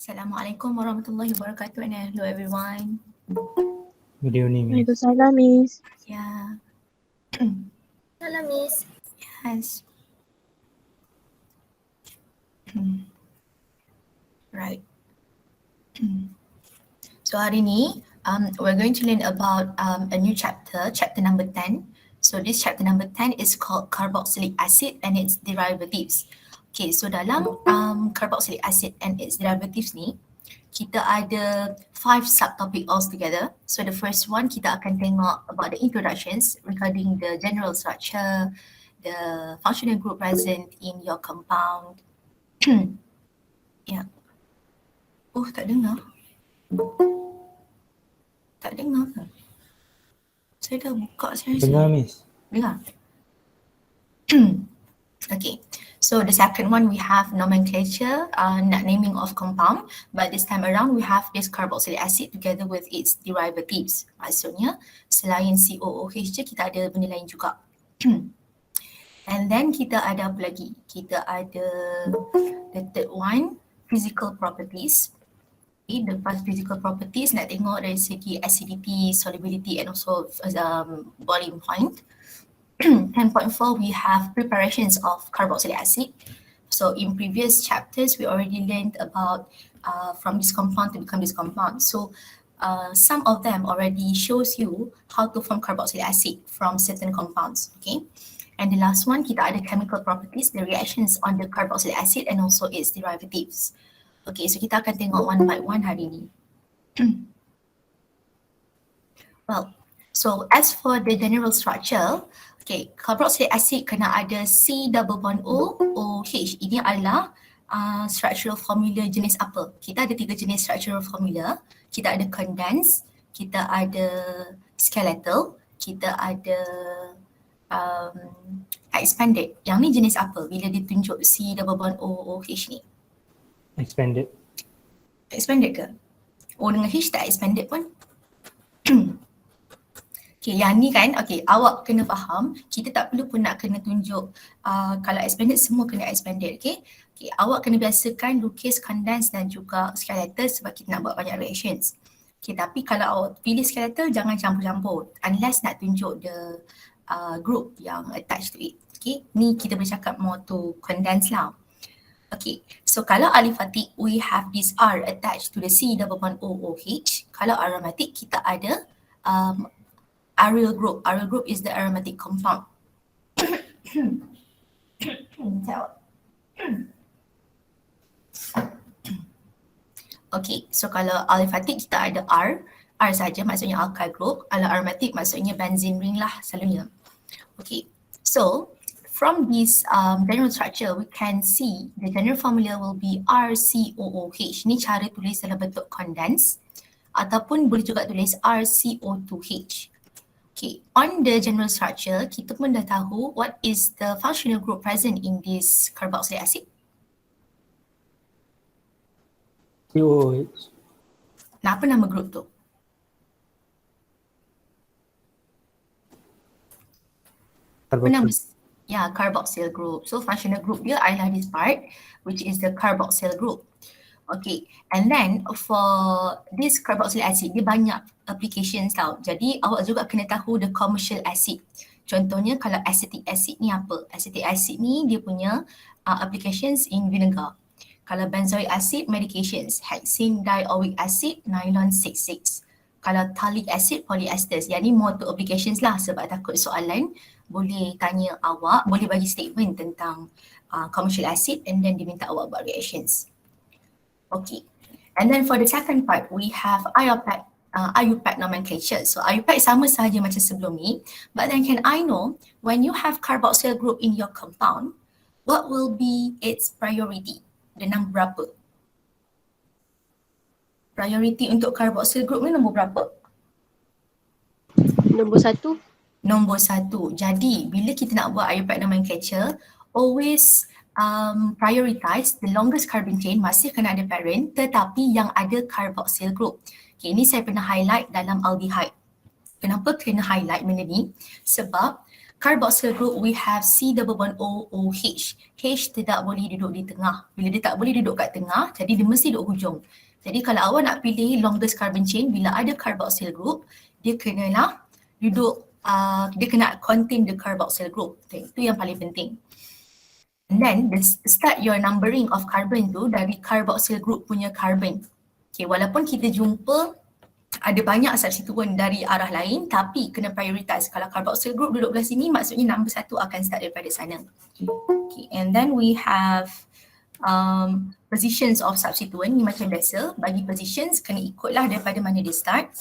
Assalamualaikum warahmatullahi wabarakatuh and hello everyone. Good evening, Miss. Waalaikumsalam, Miss. Yeah. Hello, Miss. Yes. Right. So hari ni we're going to learn about a new chapter number 10. So this chapter number 10 is called carboxylic acid and its derivatives. Okay, so dalam carboxylic acid and its derivatives ni, kita ada 5 subtopic altogether. So the first one kita akan tengok about the introductions regarding the general structure, the functional group present in your compound. Yeah. Oh, tak dengar. Tak dengar ke? Saya dah buka saya Dengar, Miss. Dengar? Okay. So the second one we have nomenclature, naming of compound. But this time around we have this carboxylic acid together with its derivatives. Maksudnya selain COOH je kita ada benda lain juga. And then kita ada apa lagi? Kita ada the third one, physical properties. Okay, the first physical properties nak tengok dari segi acidity, solubility and also boiling point. 10.4 we have preparations of carboxylic acid. So in previous chapters we already learned about from this compound to become this compound. So some of them already shows you how to form carboxylic acid from certain compounds. Okay. And the last one kita ada chemical properties, the reactions on the carboxylic acid and also its derivatives. Okay, so kita akan tengok one by one hari ni. Well, so as for the general structure, okay, carboxylic acid kena ada C double bond O, OH. Ini adalah structural formula jenis apa? Kita ada 3 jenis structural formula. Kita ada condensed, kita ada skeletal, kita ada expanded. Yang ni jenis apa bila ditunjuk C double bond O, OH ni? Expanded. Expanded ke? O dengan H tak expanded pun. Okay, yang ni kan, okay, awak kena faham, kita tak perlu pun nak kena tunjuk kalau expanded semua kena expanded, okay? Okay, awak kena biasakan lukis condensed dan juga skeletal sebab kita nak buat banyak reactions. Okay, tapi kalau awak pilih skeletal jangan campur-campur unless nak tunjuk the group yang attached to it. Okay, ni kita bercakap more to condense lah. Okay, so kalau aliphatic, we have this R attached to the C double bond OOH. Kalau aromatic, kita ada aryl group. Aryl group is the aromatic compound. Okay, so kalau aliphatic kita ada R saja maksudnya alkyl group. Kalau aromatic maksudnya benzene ring lah selalunya. Okay, so from this general structure, we can see the general formula will be RCOOH. Ni cara tulis dalam bentuk condensed ataupun boleh juga tulis RCO2H. Okay, on the general structure, kita pun dah tahu what is the functional group present in this carboxylic acid. COOH. Apa nama group tu? Apa nama? Yeah, carboxyl group. So functional group dia adalah this part which is the carboxyl group. Okay, and then for this carboxylic acid dia banyak applications tau. Jadi awak juga kena tahu the commercial acid. Contohnya kalau acetic acid ni apa? Acetic acid ni dia punya applications in vinegar. Kalau benzoic acid, medications, hexane dioic acid, nylon 66. Kalau talic acid, polyesters. Yang ni more to applications lah sebab takut soalan boleh tanya awak, boleh bagi statement tentang commercial acid and then diminta awak buat reactions. Okay, and then for the second part, we have IUPAC nomenclature. So IUPAC sama sahaja macam sebelum ni, but then can I know when you have carboxyl group in your compound, what will be its priority? Dia nombor berapa? Priority untuk carboxyl group ni nombor berapa? Nombor 1. Nombor 1. Jadi bila kita nak buat IUPAC nomenclature, always prioritize the longest carbon chain, masih kena ada parent tetapi yang ada carboxyl group. Okay, ini saya pernah highlight dalam aldehyde. Kenapa kena highlight benda ni? Sebab carboxyl group we have C double bond O, OH. H tidak boleh duduk di tengah. Bila dia tak boleh duduk kat tengah, jadi dia mesti duduk hujung. Jadi kalau awak nak pilih longest carbon chain, bila ada carboxyl group, dia kenalah duduk, dia kena contain the carboxyl group. Okay, itu yang paling penting. And then start your numbering of carbon tu dari carboxyl group punya carbon. Okay, walaupun kita jumpa ada banyak substituent dari arah lain, tapi kena prioritize. Kalau carboxyl group duduk belah sini, maksudnya number 1 akan start daripada sana. Okay, and then we have positions of substituent. Ni macam biasa, bagi positions kena ikutlah daripada mana dia start.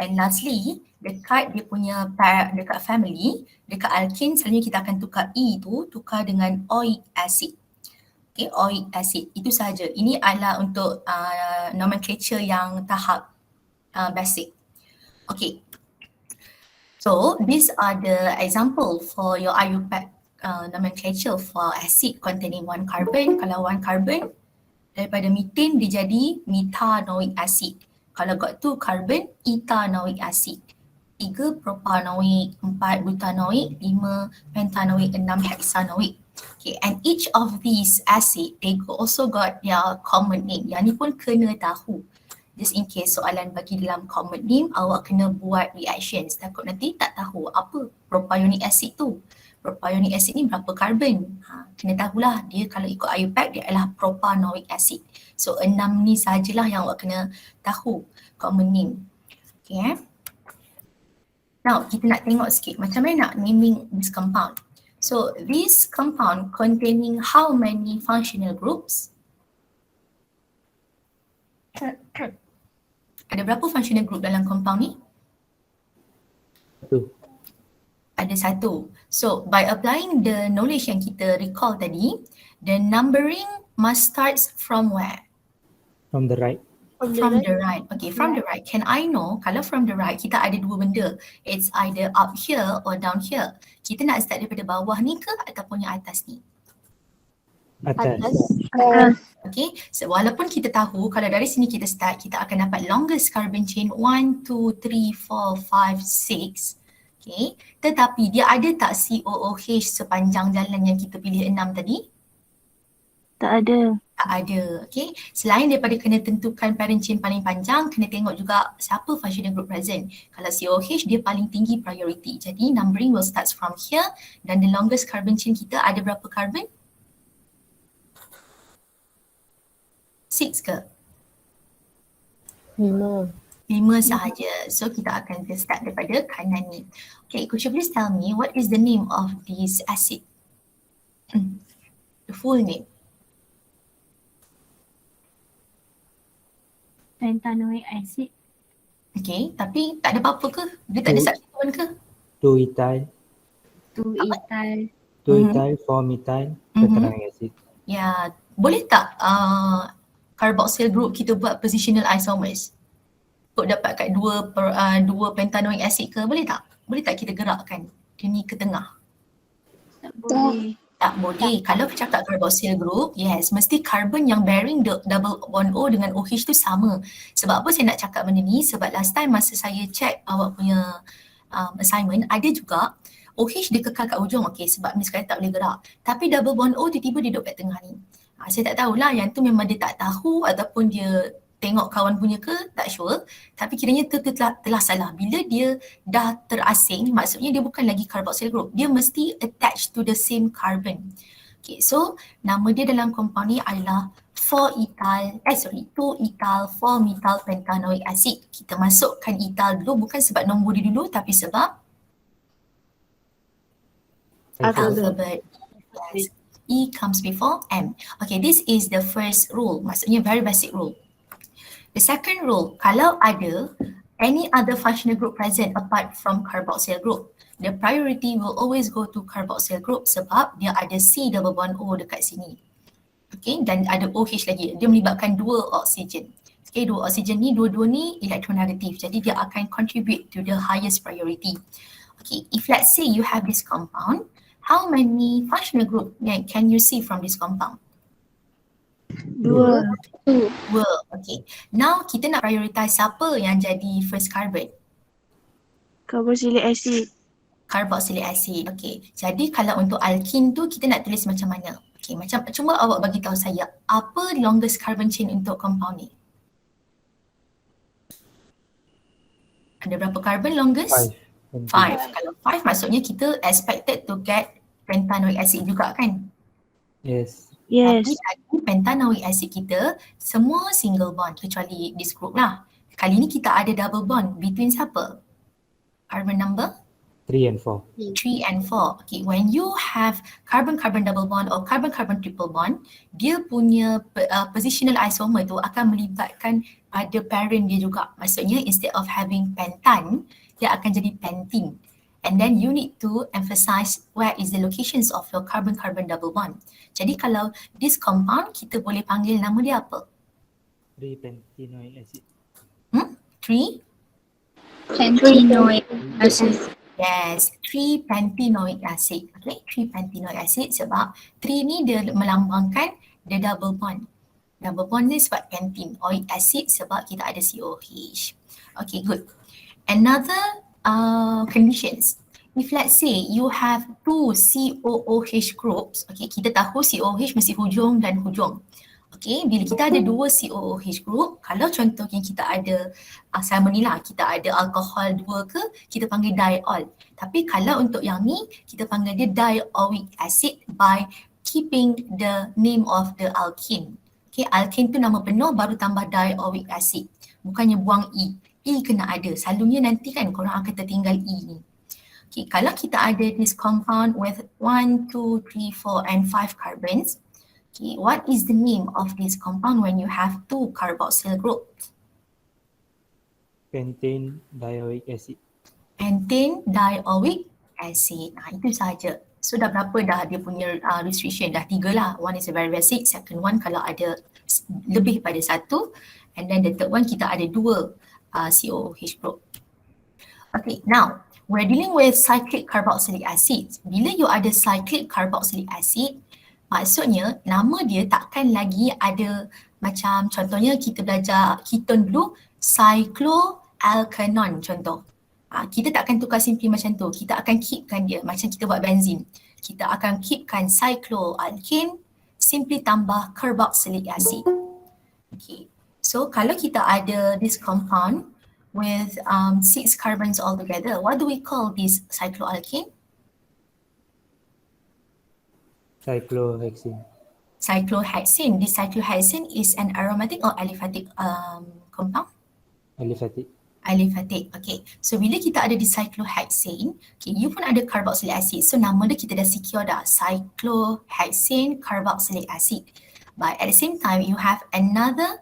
And lastly, dekat dia punya dekat family, dekat alkane selalunya kita akan tukar E tu, tukar dengan oic acid. Okay, oic acid. Itu sahaja. Ini adalah untuk nomenclature yang tahap basic. Okay. So, these are the example for your IUPAC nomenclature for acid containing 1 carbon. Kalau 1 carbon, daripada methane dia jadi methanoic acid. Kalau got 2 carbon, ethanoic acid. 3 propanoic, 4 butanoic, 5 pentanoic, 6 hexanoic. Okay, and each of these acid, they also got their common name. Yang ni pun kena tahu. Just in case soalan bagi dalam common name, awak kena buat reactions. Takut nanti tak tahu apa propionic acid tu. Propionic acid ni berapa carbon? Kena tahulah dia kalau ikut IUPAC dia adalah propanoic acid. So 6 ni sahajalah yang awak kena tahu common name. Okay. Now kita nak tengok sikit macam mana nak naming this compound. So this compound containing how many functional groups? Ada berapa functional group dalam compound ni? 1. Ada 1. So by applying the knowledge yang kita recall tadi, the numbering must start from where? From the right. From the right. Okay, from the right. Can I know kalau from the right kita ada 2 benda. It's either up here or down here. Kita nak start daripada bawah ni ke ataupun yang atas ni? Atas. Okay, so walaupun kita tahu kalau dari sini kita start, kita akan dapat longest carbon chain 1, 2, 3, 4, 5, 6. Okay, tetapi dia ada tak COOH sepanjang jalan yang kita pilih 6 tadi? Tak ada. Tak ada. Okay, selain daripada kena tentukan parent chain paling panjang, kena tengok juga siapa functional group present. Kalau COOH dia paling tinggi priority. Jadi numbering will start from here dan the longest carbon chain kita ada berapa carbon? 6 ke? 5. 5 sahaja. So kita akan start daripada kanan ni. Okay, could you please tell me what is the name of this acid? The full name. Pentanoic acid. Okay, tapi tak ada apa-apa ke? Dia tak ada substituent ke? 2 ethyl, 2 ethyl. 2 ethyl, 4 methyl, tetranonic acid. Ya, boleh tak carboxyl group kita buat positional isomers? Untuk dapat kat 2 pentanoic acid ke? Boleh tak? Boleh tak kita gerakkan dia ni ke tengah? Tak boleh. Tak boleh. Kalau cakap carboxyl group, yes, mesti carbon yang bearing double bond O dengan OH tu sama. Sebab apa saya nak cakap benda ni? Sebab last time masa saya check awak punya assignment, ada juga OH dia kekal kat hujung, okay, sebab ni sekali tak boleh gerak. Tapi double bond O tiba-tiba dia duduk kat tengah ni. Saya tak tahulah yang tu memang dia tak tahu ataupun dia tengok kawan punya ke, tak sure. Tapi kiranya telah salah. Bila dia dah terasing, maksudnya dia bukan lagi carboxyl group. Dia mesti attached to the same carbon. Okay, so nama dia dalam compound ni adalah 2 ethyl 4 methyl pentanoic acid. Kita masukkan ethyl dulu bukan sebab nombor dia dulu tapi sebab alphabet. Yes. E comes before M. Okay, this is the first rule. Maksudnya very basic rule. The second rule, kalau ada any other functional group present apart from carboxyl group, the priority will always go to carboxyl group sebab dia ada C double bond O dekat sini. Okay, dan ada OH lagi. Dia melibatkan 2 oksigen. Okay, 2 oksigen ni, dua-dua ni elektronegatif. Jadi dia akan contribute to the highest priority. Okay, if let's say you have this compound, how many functional group can you see from this compound? 2. Okay. Now kita nak prioritize siapa yang jadi first carbon? Carboxylic acid. Carboxylic acid. Okay. Jadi kalau untuk alkene tu kita nak tulis macam mana? Okay, macam cuba awak bagi tahu saya apa longest carbon chain untuk compound ni? Ada berapa carbon longest? 5. 5. Kalau 5 maksudnya kita expected to get pentanoic acid juga kan? Yes. Tapi Yes. tadi pentanoic acid kita semua single bond kecuali this group lah. Kali ni kita ada double bond between siapa? Carbon number 3 and 4. 3 and 4. Okay, when you have carbon-carbon double bond or carbon-carbon triple bond, dia punya positional isomer tu akan melibatkan pada parent dia juga. Maksudnya instead of having pentan, dia akan jadi pentene. And then you need to emphasize where is the locations of your carbon-carbon double bond. Jadi kalau this compound, kita boleh panggil nama dia apa? 3 pentanoic acid. 3? Pentanoic acid. Yes, 3 pentanoic acid. Okay, 3 pentanoic acid sebab 3 ni dia melambangkan the double bond. Double bond ni sebab pentene. Oic acid sebab kita ada COH. Okay, good. Another conditions. If let's say you have two COOH groups, okay, kita tahu COH mesti hujung dan hujung. Okay, bila kita ada dua COOH group, kalau contohnya kita ada sama ni lah, kita ada alkohol dua ke, kita panggil diol. Tapi kalau untuk yang ni, kita panggil dia dioic acid by keeping the name of the alkene. Okay, alkene tu nama penuh baru tambah dioic acid. Bukannya buang E. E kena ada. Selalunya nanti kan korang akan tertinggal E ni. Okay, kalau kita ada this compound with 1, 2, 3, 4 and 5 carbons, okay, what is the name of this compound when you have two carboxyl groups? Pentane dioic acid. Pentane dioic acid. Itu saja. So dah berapa dah dia punya restriction? Dah 3 lah. One is a very basic, second one kalau ada lebih pada 1, and then the third one kita ada 2 COOH group. Okay, now we're dealing with cyclic carboxylic acid. Bila you ada cyclic carboxylic acid, maksudnya nama dia takkan lagi ada macam contohnya kita belajar ketone dulu, cycloalkanon contoh. Kita tak akan tukar simply macam tu. Kita akan keepkan dia macam kita buat benzin. Kita akan keepkan cycloalkane simply tambah carboxylic acid. Okay. So kalau kita ada this compound with 6 carbons altogether, what do we call this cycloalkane? Cyclohexene. Cyclohexene. This cyclohexene is an aromatic or aliphatic compound? Aliphatic. Aliphatic. Okay. So bila kita ada di cyclohexane, okay, you pun ada carboxylic acid. So nama dia kita dah secure dah. Cyclohexane carboxylic acid. But at the same time, you have another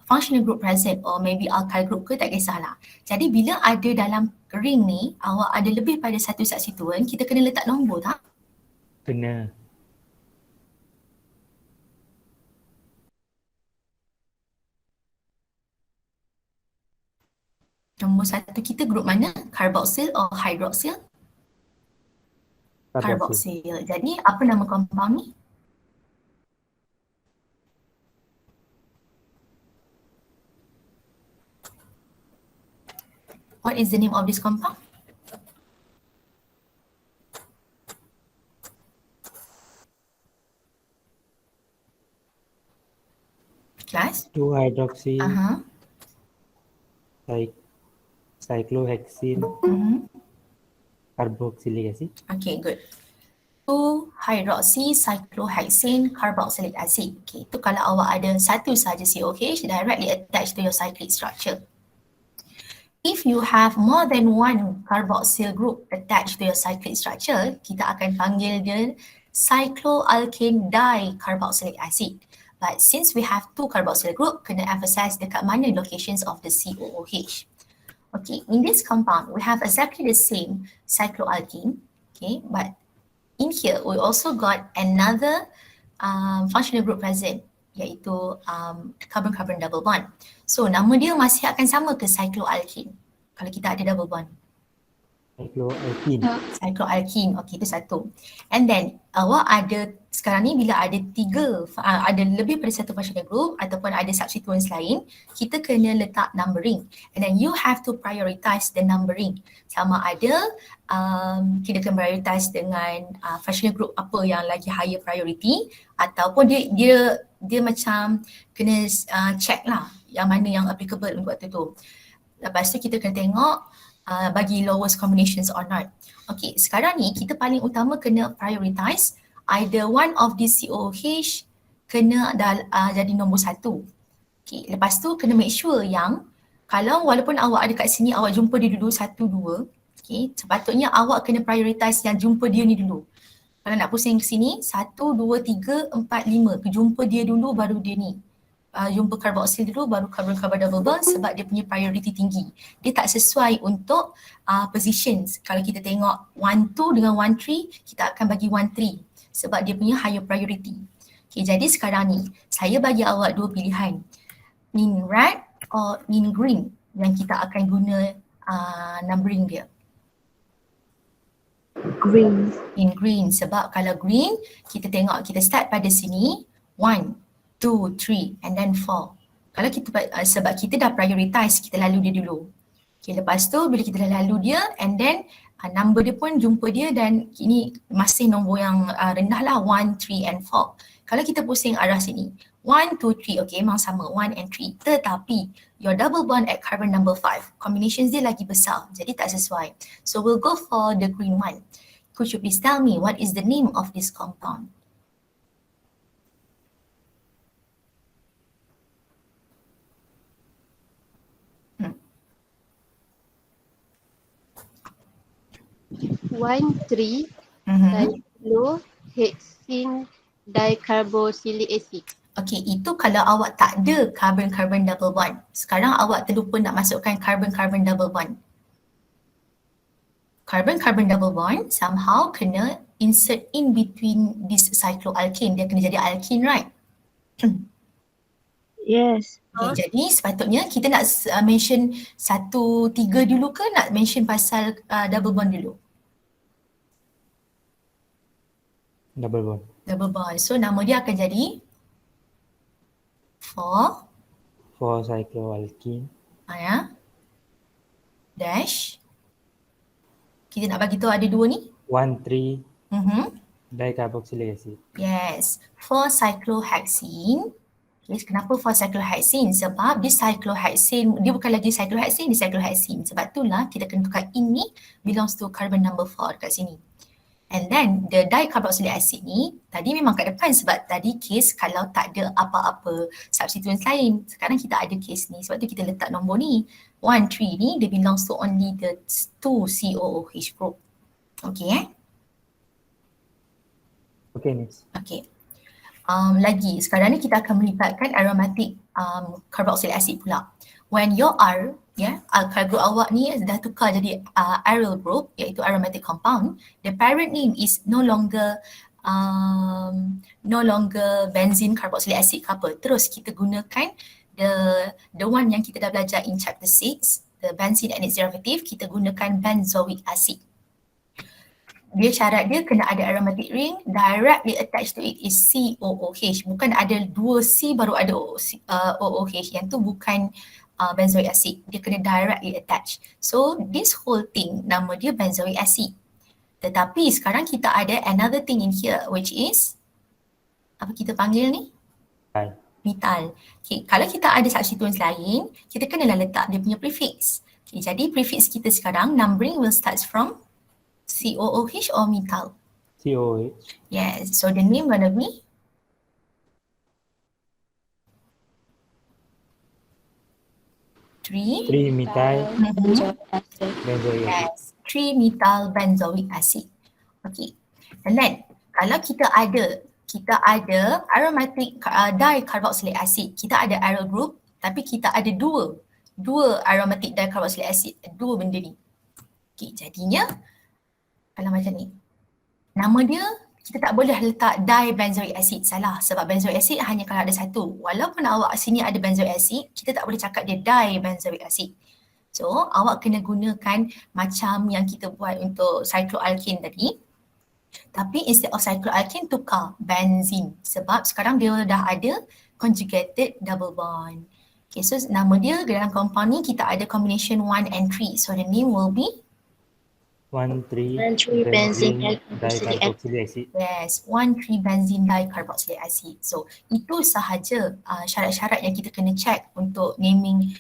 functional group present or maybe alkyl group ke, tak kisahlah. Jadi bila ada dalam ring ni, awak ada lebih pada satu substituent, kita kena letak nombor tak? Kena. Nombor satu kita group mana? Carboxyl or hydroxyl? Carboxyl. Carboxyl. Jadi apa nama compound ni? What is the name of this compound? Class? 2-hydroxy Uh-huh. cyclohexene carboxylic acid. Okay, good. 2-hydroxy cyclohexane carboxylic acid. Okay, itu kalau awak ada satu saja COH directly attached to your cyclic structure. If you have more than one carboxyl group attached to your cyclic structure, kita akan panggil dia cycloalkane dicarboxylic acid. But since we have two carboxyl group, kena emphasize dekat mana locations of the COOH. Okay, in this compound, we have exactly the same cycloalkane. Okay, but in here, we also got another functional group present, iaitu carbon-carbon double bond. So nama dia masih akan sama ke cycloalkane kalau kita ada double bond? Cycloalkene. Cycloalkene. Okey, itu satu. And then awak ada sekarang ni bila ada ada lebih daripada satu functional group ataupun ada substituents lain, kita kena letak numbering. And then you have to prioritize the numbering. Sama ada kita kena prioritize dengan functional group apa yang lagi higher priority ataupun dia macam kena check lah yang mana yang applicable untuk waktu tu. Lepas tu kita kena tengok bagi lowest combinations or not. Okay, sekarang ni kita paling utama kena prioritize either one of these COOH kena jadi nombor satu. Okay, lepas tu kena make sure yang kalau walaupun awak ada kat sini awak jumpa dia dulu 1, 2, okay, sepatutnya awak kena prioritize yang jumpa dia ni dulu. Kalau nak pusing ke sini 1, 2, 3, 4, 5 jumpa dia dulu baru dia ni. Jumpa carboxyl dulu baru carbon-carbon double bond sebab dia punya priority tinggi. Dia tak sesuai untuk positions. Kalau kita tengok 1, 2 dengan 1, 3 kita akan bagi 1, 3 sebab dia punya higher priority. Okay, jadi sekarang ni saya bagi awak dua pilihan, in red or in green yang kita akan guna numbering dia. Green. In green sebab kalau green kita tengok kita start pada sini 1, 2, 3 and then 4. Kalau kita sebab kita dah prioritize, kita lalu dia dulu. Okay, lepas tu bila kita dah lalu dia and then number dia pun jumpa dia dan ini masih nombor yang rendah lah 1, 3 and 4. Kalau kita pusing arah sini 1, 2, 3, okay memang sama 1 and 3 tetapi your double bond at carbon number 5 combinations dia lagi besar jadi tak sesuai. So we'll go for the green one. Could you please tell me what is the name of this compound? One, 3, cyclohexene dicarboxylic acid. Okay, itu kalau awak tak ada carbon-carbon double bond. Sekarang awak terlupa nak masukkan carbon-carbon double bond. Carbon-carbon double bond somehow kena insert in between this cycloalkane. Dia kena jadi alkene, right? Yes. Okay, jadi sepatutnya kita nak mention 1, 3 dulu ke nak mention pasal double bond dulu? Double bond. Double bond. So nama dia akan jadi 4 cycloalkene. Ya. Dash. Kita nak bagi tahu ada dua ni. 1, 3 Mhm. dicarboxylic acid. Yes. 4 cyclohexene. Okay, kenapa 4 cyclohexene? Sebab dia cyclohexene, dia bukan lagi cyclohexene, dia cyclohexene. Sebab itulah kita kena tukar ini belongs to carbon number 4 dekat sini. And then the dicarboxylic acid ni tadi memang kat depan sebab tadi case kalau tak ada apa-apa substituents lain. Sekarang kita ada case ni sebab tu kita letak nombor ni. 1, 3 ni dia belongs to only the 2 COOH group. Okay Okay, Miss. Okay. Lagi sekarang ni kita akan melibatkan aromatic carboxylic acid pula. When your R, alkyl group awak ni dah tukar jadi aryl group iaitu aromatic compound, the parent name is no longer benzene carboxylic acid ke apa. Terus kita gunakan the one yang kita dah belajar in chapter 6, the benzene and its derivative, kita gunakan benzoic acid. Dia syarat dia kena ada aromatic ring, directly attached to it is COOH. Bukan ada 2 C baru ada OOH. Yang tu bukan benzoic acid. Dia kena directly attached. So this whole thing nama dia benzoic acid. Tetapi sekarang kita ada another thing in here which is apa kita panggil ni? Methyl. Okay, kalau kita ada substituents lain, kita kenalah letak dia punya prefix. Okay, jadi prefix kita sekarang numbering will start from COOH or methyl? COOH. Yes, so the name gonna be Trimethyl benzoic acid. Yes, 3-methyl benzoic acid. Okay, and then kalau kita ada aromatic dicarboxylic acid, kita ada aryl group tapi kita ada dua aromatic dicarboxylic acid, dua benda ni. Okay, jadinya kalau macam ni, nama dia kita tak boleh letak dibenzoic acid, salah sebab benzoic acid hanya kalau ada satu. Walaupun awak sini ada benzoic acid, kita tak boleh cakap dia dibenzoic acid. So awak kena gunakan macam yang kita buat untuk cycloalkane tadi. Tapi instead of cycloalkane, tukar benzene. Sebab sekarang dia dah ada conjugated double bond. Okay, so nama dia dalam compound ni kita ada combination 1 and 3. So the name will be 1,3 1,3 benzene dicarboxylic acid. yes, 1,3-benzene dicarboxylic acid. So itu sahaja syarat-syarat yang kita kena check untuk naming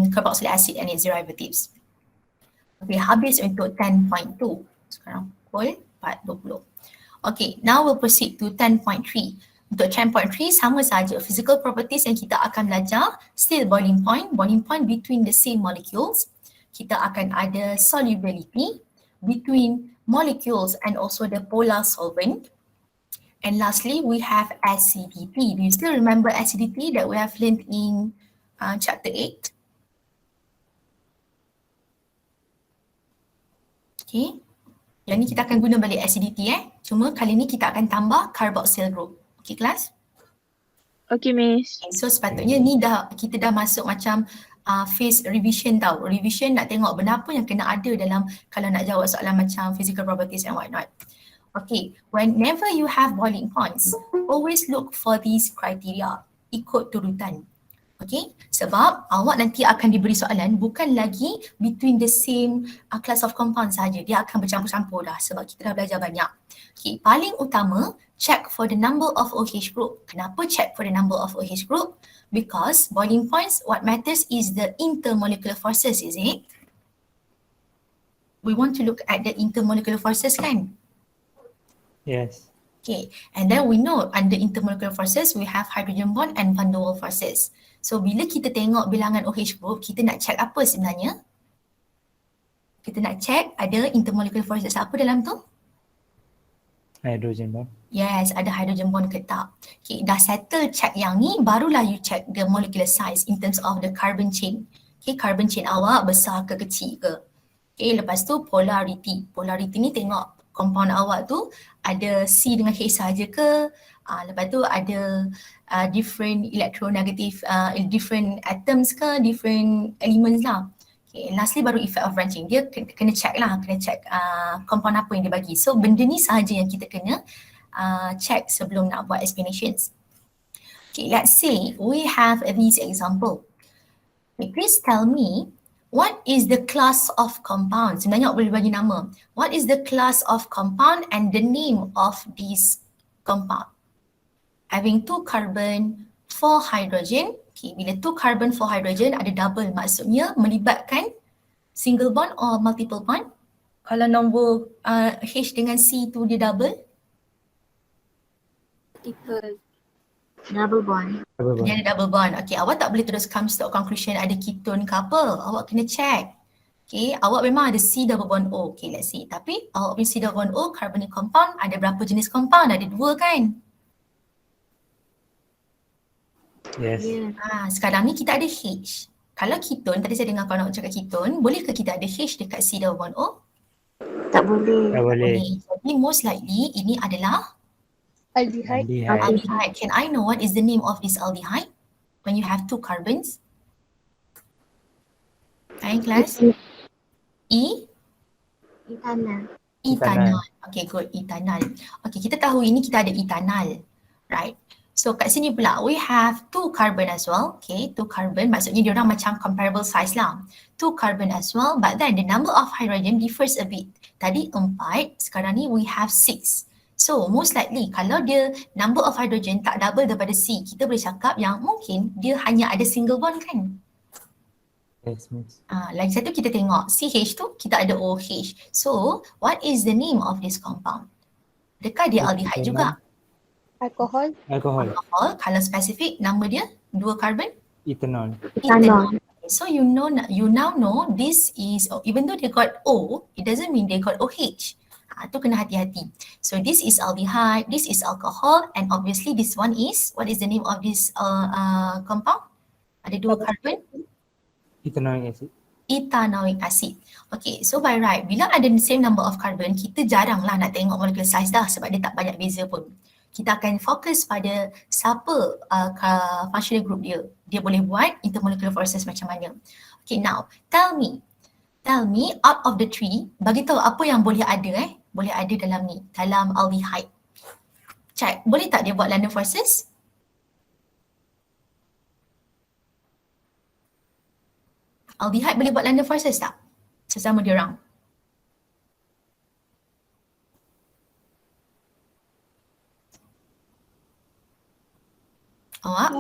carboxylic acid and its derivatives. Okay, habis untuk 10.2. Sekarang pukul 4.20. Okay, now we'll proceed to 10.3. Untuk 10.3 sama saja physical properties yang kita akan belajar, still boiling point between the same molecules. Kita akan ada solubility between molecules and also the polar solvent. And lastly, we have acidity. Do you still remember acidity that we have learned in chapter 8? Okay, yang ni kita akan guna balik acidity Cuma kali ni kita akan tambah carboxyl group. Okay kelas? Okay, Miss. Okay, so sepatutnya ni kita dah masuk macam phase revision tau. Revision nak tengok benda apa yang kena ada dalam kalau nak jawab soalan macam physical properties and whatnot. Okay, whenever you have boiling points, always look for these criteria. Ikut turutan. Okay, sebab awak nanti akan diberi soalan bukan lagi between the same class of compound saja. Dia akan bercampur-campur dah sebab kita dah belajar banyak. Okay, paling utama, check for the number of OH group. Kenapa check for the number of OH group? Because boiling points, what matters is the intermolecular forces, is it? We want to look at the intermolecular forces kan? Yes. Okay, and then we know under intermolecular forces, we have hydrogen bond and van der Waals forces. So bila kita tengok bilangan OH group, kita nak check apa sebenarnya? Kita nak check ada intermolecular forces apa dalam tu? Hydrogen bond. Yes, ada hydrogen bond ke tak? Okay, dah settle check yang ni, barulah you check the molecular size in terms of the carbon chain. Okay, carbon chain awak besar ke kecil ke? Okay, lepas tu polarity. Polarity ni tengok compound awak tu ada C dengan H sahaja ke? Lepas tu ada different electronegative, different atoms ke, different elements lah. Okay, lastly baru effect of branching. Dia kena check lah, kena check compound apa yang dia bagi. So benda ni sahaja yang kita kena check sebelum nak buat explanations. Okay, let's say we have these example. Okay, please tell me what is the class of compound? Sebenarnya boleh bagi nama. What is the class of compound and the name of this compound? Having 2 carbon, 4 hydrogen. Okay, bila 2 carbon, 4 hydrogen ada double, maksudnya melibatkan single bond or multiple bond. Kalau nombor H dengan C tu dia double, Double bond. Double bond. dia ada double bond. Okay, awak tak boleh terus come to conclusion ada ketone ke apa. Awak kena check. Okay, awak memang ada C double bond O. Okay, let's see. Tapi awak punya C double bond O, carbonic compound, ada berapa jenis compound? Ada 2 kan? Yes. Sekarang ni kita ada H. Kalau ketone, tadi saya dengar kawan awak cakap ketone, boleh ke kita ada H dekat C double bond O? Tak boleh. Tak boleh. Jadi most likely ini adalah Aldehyde. Aldehyde. aldehyde. Can I know what is the name of this aldehyde when you have 2 carbons? Hi class. Ethanol. Ethanol. Okay, good. Ethanol. Okay, kita tahu ini kita ada ethanol. Right. So kat sini pula we have 2 carbon as well. Okay, 2 carbon maksudnya diorang macam comparable size lah. 2 carbon as well, but then the number of hydrogen differs a bit. Tadi 4, sekarang ni we have 6. So most likely kalau dia number of hydrogen tak double daripada C, kita boleh cakap yang mungkin dia hanya ada single bond kan? Yes, miss. Lagi satu kita tengok CH tu kita ada OH. So what is the name of this compound? Adakah dia aldehyde juga? Alkohol. Alcohol. Alcohol, kalau spesifik nama dia 2 carbon? Ethanol. Ethanol. So you now know this is, even though they got O, it doesn't mean they got OH. Tu kena hati-hati. So this is aldehyde, this is alcohol, and obviously this one is, what is the name of this compound? Ada 2 carbon? Ethanoic acid. Ethanoic acid. Okay, so by right, bila ada the same number of carbon, kita jarang lah nak tengok molecular size dah sebab dia tak banyak beza pun. kita akan fokus pada siapa functional group dia. Dia boleh buat intermolecular forces macam mana. Okay, now tell me out of the three, bagi tahu apa yang boleh ada boleh ada dalam ni, dalam aldehyde. Check, boleh tak dia buat London forces? Aldehyde boleh buat London forces tak? Sesama dia orang.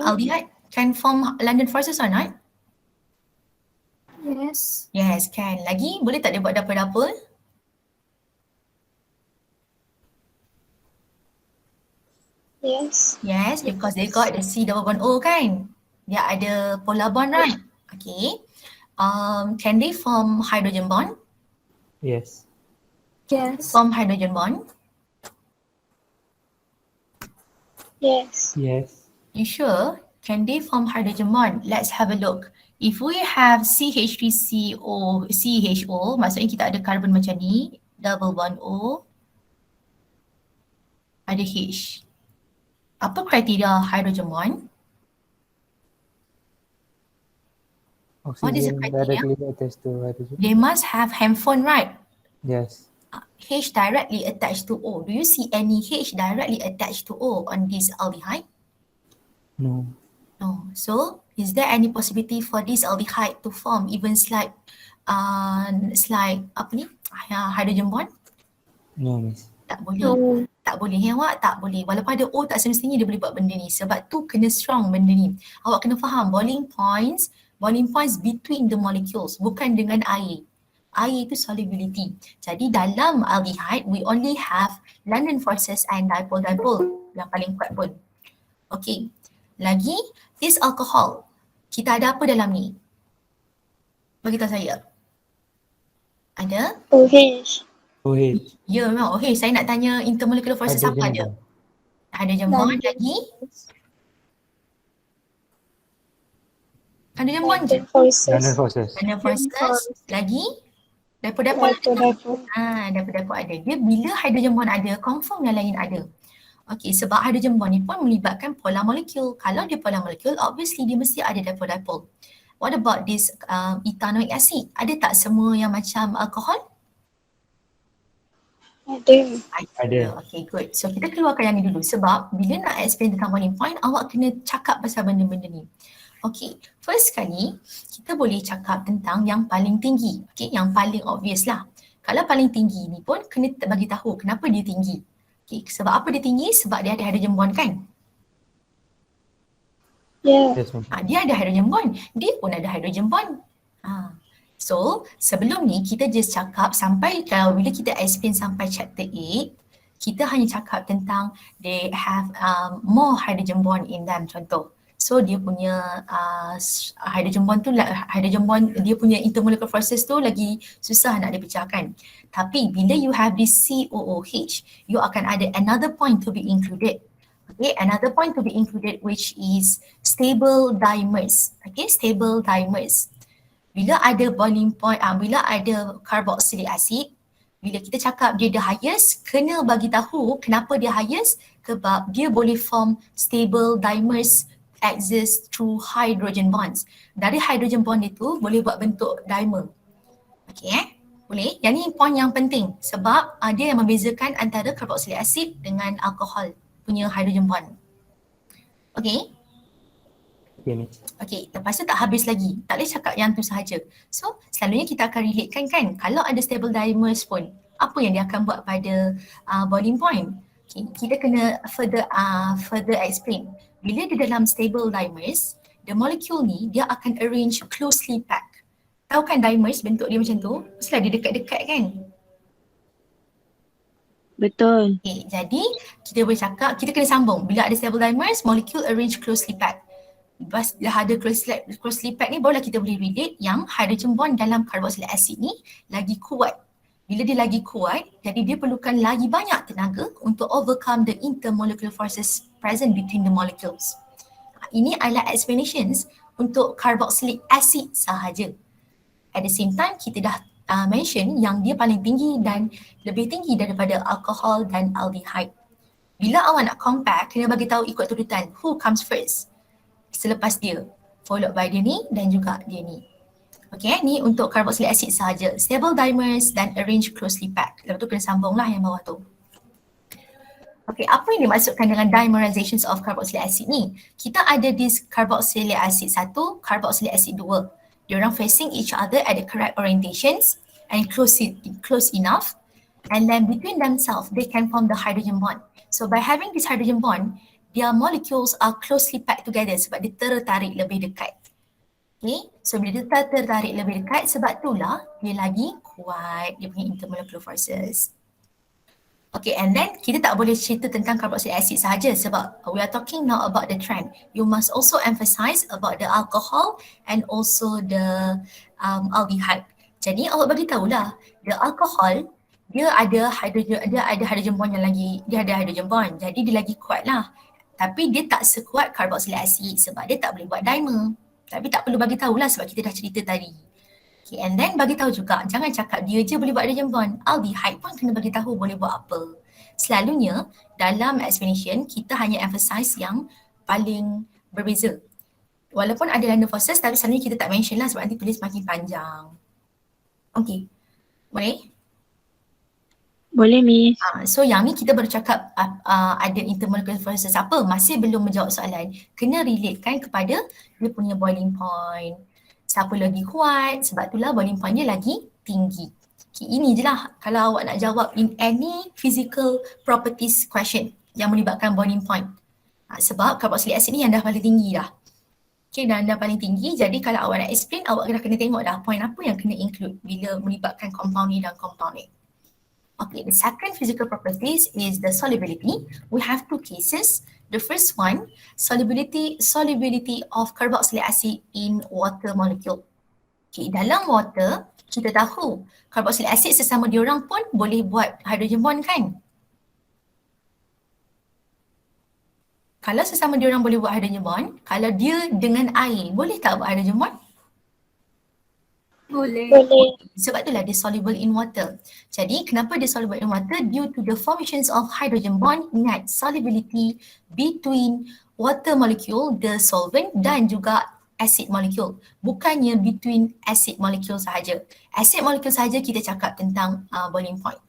Aldehyde can form London forces or not? Yes. Yes, can. Lagi, boleh tak dia buat dapur-dapur? Yes. Yes, because they got the C double bond O kan? Dia ada polar bond, right? Okay. Can they form hydrogen bond? Yes. Yes. Form hydrogen bond? Yes. Yes. You sure? Can they form hydrogen bond? Let's have a look. If we have CH3CO, CHO, maksudnya kita ada carbon macam ni, double bond O, ada H. Apa kriteria hydrogen bond? What is the Oxygen criteria? directly attached to hydrogen. They must have handphone, right? Yes. H directly attached to O. Do you see any H directly attached to O on this aldehyde? No. No. So, is there any possibility for this aldehyde to form even slight apa ni? Hydrogen bond? No, miss. Tak boleh. No. Tak boleh awak, tak boleh. Walaupun ada O tak semestinya dia boleh buat benda ni. Sebab tu kena strong benda ni. Awak kena faham boiling points between the molecules, bukan dengan air. Air itu solubility. Jadi dalam aldehyde, we only have London forces and dipole-dipole yang paling kuat pun. Okay. Lagi, this alcohol. Kita ada apa dalam ni? Beritahu saya. Ada? OH. OH. Ya, memang. Okay, saya nak tanya intermolecular forces apa Hydrogen aja? bond. Hydrogen bond lagi? Hydrogen bond je? London forces. London forces. London forces lagi? Dapur-dapur ada? Dapur-dapur. Dapur-dapur ada. Dia bila hydrogen bond ada, confirm yang lain ada. Okay, sebab hydrogen bond ni pun melibatkan polar molecule. Kalau dia polar molecule, obviously dia mesti ada dipole-dipole. What about this ethanoic acid? Ada tak semua yang macam alkohol? Ada. Ada. Okay, good. So kita keluarkan yang ni dulu sebab bila nak explain tentang boiling point, awak kena cakap pasal benda-benda ni. Okay, first kali kita boleh cakap tentang yang paling tinggi. Okay, yang paling obvious lah. Kalau paling tinggi ni pun kena bagi tahu kenapa dia tinggi. Okay, sebab apa dia tinggi? Sebab dia ada hydrogen bond kan? Yeah. Yes, ma'am. Dia ada hydrogen bond. Dia pun ada hydrogen bond. So, sebelum ni kita just cakap sampai kalau bila kita explain sampai chapter 8, kita hanya cakap tentang they have more hydrogen bond in them, contoh. So dia punya hydrogen bond tu, hydrogen bond dia punya intermolecular forces tu lagi susah nak dipecahkan. Tapi bila you have this COOH, you akan ada another point to be included. Okay, another point to be included which is stable dimers. Okay, stable dimers. Bila ada boiling point, bila ada carboxylic acid, bila kita cakap dia the highest, kena bagi tahu kenapa dia highest, sebab dia boleh form stable dimers exist through hydrogen bonds. Dari hydrogen bond itu boleh buat bentuk dimer. Okay, boleh? Yang ni point yang penting sebab dia yang membezakan antara carboxylic acid dengan alkohol punya hydrogen bond. Okay? Okay, miss. Okay, lepas tu tak habis lagi. Tak boleh cakap yang tu sahaja. So, selalunya kita akan relatekan kan, kalau ada stable dimers pun, apa yang dia akan buat pada boiling point? Okay, kita kena further explain. Bila dia dalam stable dimers, the molecule ni dia akan arrange closely packed. Tahu kan dimers bentuk dia macam tu? Mestilah dia dekat-dekat kan? Betul. Okay, jadi kita boleh cakap, kita kena sambung. Bila ada stable dimers, molecule arrange closely packed. Lepas dah ada closely packed ni, barulah kita boleh relate yang hydrogen bond dalam carboxylic acid ni lagi kuat. Bila dia lagi kuat, jadi dia perlukan lagi banyak tenaga untuk overcome the intermolecular forces present between the molecules. Ini adalah explanations untuk carboxylic acid sahaja. At the same time, kita dah mention yang dia paling tinggi dan lebih tinggi daripada alcohol dan aldehyde. Bila awak nak compare, kena bagi tahu ikut turutan. Who comes first? Selepas dia. Followed by dia ni dan juga dia ni. Okay, ni untuk carboxylic acid sahaja. Stable dimers dan arrange closely packed. Lepas tu kena sambung lah yang bawah tu. Okay, apa yang dimaksudkan dengan dimerizations of carboxylic acid ni? Kita ada this carboxylic acid 1, carboxylic acid 2. Diorang facing each other at the correct orientations and close enough. And then between themselves, they can form the hydrogen bond. So by having this hydrogen bond, their molecules are closely packed together sebab dia tertarik lebih dekat. Okay, so bila dia tertarik lebih dekat, sebab itulah dia lagi kuat dia punya intermolecular forces. Okay, and then kita tak boleh cerita tentang carboxylic acid sahaja sebab we are talking now about the trend. You must also emphasize about the alcohol and also the aldehyde. Jadi awak bagi tahulah, the alcohol dia ada hydrogen bond yang lagi, dia ada hydrogen bond. Jadi dia lagi kuat lah. Tapi dia tak sekuat carboxylic acid sebab dia tak boleh buat dimer. Tapi tak perlu bagi tahulah sebab kita dah cerita tadi. Okay, and then bagi tahu juga, jangan cakap dia je boleh buat hydrogen bond. Aldehyde pun kena bagi tahu boleh buat apa. Selalunya dalam explanation kita hanya emphasize yang paling berbeza. Walaupun ada random forces tapi selalunya kita tak mention lah sebab nanti tulis makin panjang. Okay, boleh? Boleh, Miss. So yang ni kita baru cakap ada intermolecular forces apa, masih belum menjawab soalan. Kena relatekan kepada dia punya boiling point. Siapa lagi kuat, sebab itulah boiling point dia lagi tinggi. Okay, ini je lah kalau awak nak jawab in any physical properties question yang melibatkan boiling point. Sebab carboxylic acid ni yang dah paling tinggi dah. Okay, dan dah paling tinggi, jadi kalau awak nak explain, awak dah kena tengok dah point apa yang kena include bila melibatkan compound ni dan compound ni. Okay, the second physical properties is the solubility. We have two cases. The first one, solubility of carboxylic acid in water molecule. Okay, dalam water, kita tahu carboxylic acid sesama diorang pun boleh buat hydrogen bond kan? Kalau sesama diorang boleh buat hydrogen bond, kalau dia dengan air, boleh tak buat hydrogen bond? Boleh. Boleh. Sebab itulah dia soluble in water. Jadi kenapa dia soluble in water? Due to the formations of hydrogen bond. Ingat, solubility between water molecule, the solvent dan juga acid molecule. Bukannya between acid molecule sahaja. Acid molecule sahaja kita cakap tentang boiling point.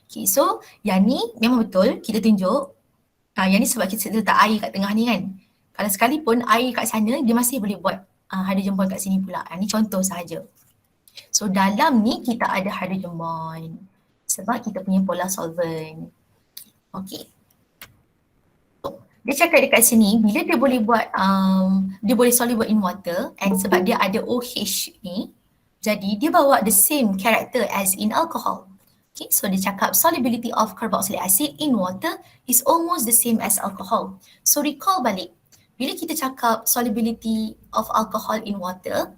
Okay, so yang ni memang betul kita tunjuk. Yang ni sebab kita letak air kat tengah ni kan. Kalau sekalipun air kat sana, dia masih boleh buat hydrogen bond kat sini pula. Ni contoh sahaja. So dalam ni kita ada hydrogen bond sebab kita punya polar solvent. Okay. Dia cakap dekat sini bila dia boleh buat dia boleh soluble in water and sebab dia ada OH ni, jadi dia bawa the same character as in alcohol. Okay, so dia cakap solubility of carboxylic acid in water is almost the same as alcohol. So recall balik, bila kita cakap solubility of alcohol in water,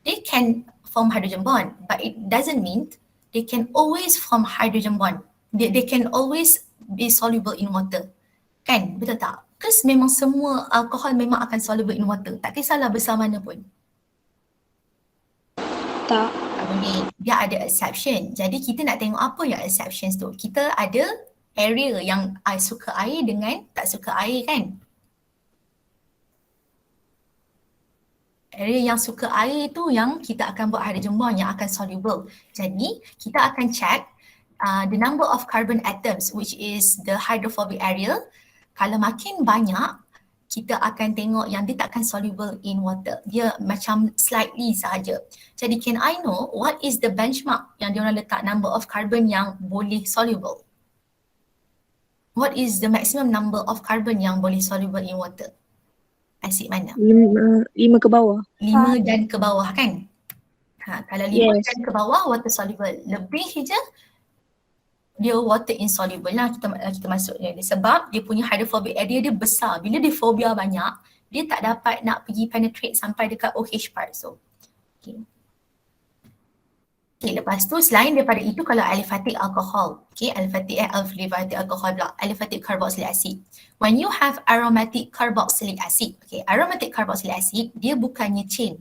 they can form hydrogen bond, but it doesn't mean they can always form hydrogen bond. They can always be soluble in water. Kan? Betul tak? Because memang semua alkohol memang akan soluble in water. Tak kisahlah besar mana pun. Tak. Tak boleh. Dia ada exception. Jadi kita nak tengok apa yang exceptions tu. Kita ada area yang suka air dengan tak suka air kan? Area yang suka air tu yang kita akan buat hydrogen bond yang akan soluble. Jadi kita akan check the number of carbon atoms which is the hydrophobic area. Kalau makin banyak, kita akan tengok yang dia takkan soluble in water. Dia macam slightly sahaja. Jadi can I know what is the benchmark yang diorang letak number of carbon yang boleh soluble? What is the maximum number of carbon yang boleh soluble in water? Asid mana? 5 ke bawah. 5 dan ke bawah kan? Kalau 5 Yes. dan ke bawah water soluble. Lebih je dia water insoluble lah kita masuk dia. Sebab dia punya hydrophobic area dia besar. Bila dia phobia banyak, dia tak dapat nak pergi penetrate sampai dekat OH part. So, okay. Okay, lepas tu selain daripada itu kalau aliphatic alcohol, okay, aliphatic alcohol pula, aliphatic carboxylic acid. When you have aromatic carboxylic acid, okay, aromatic carboxylic acid dia bukannya chain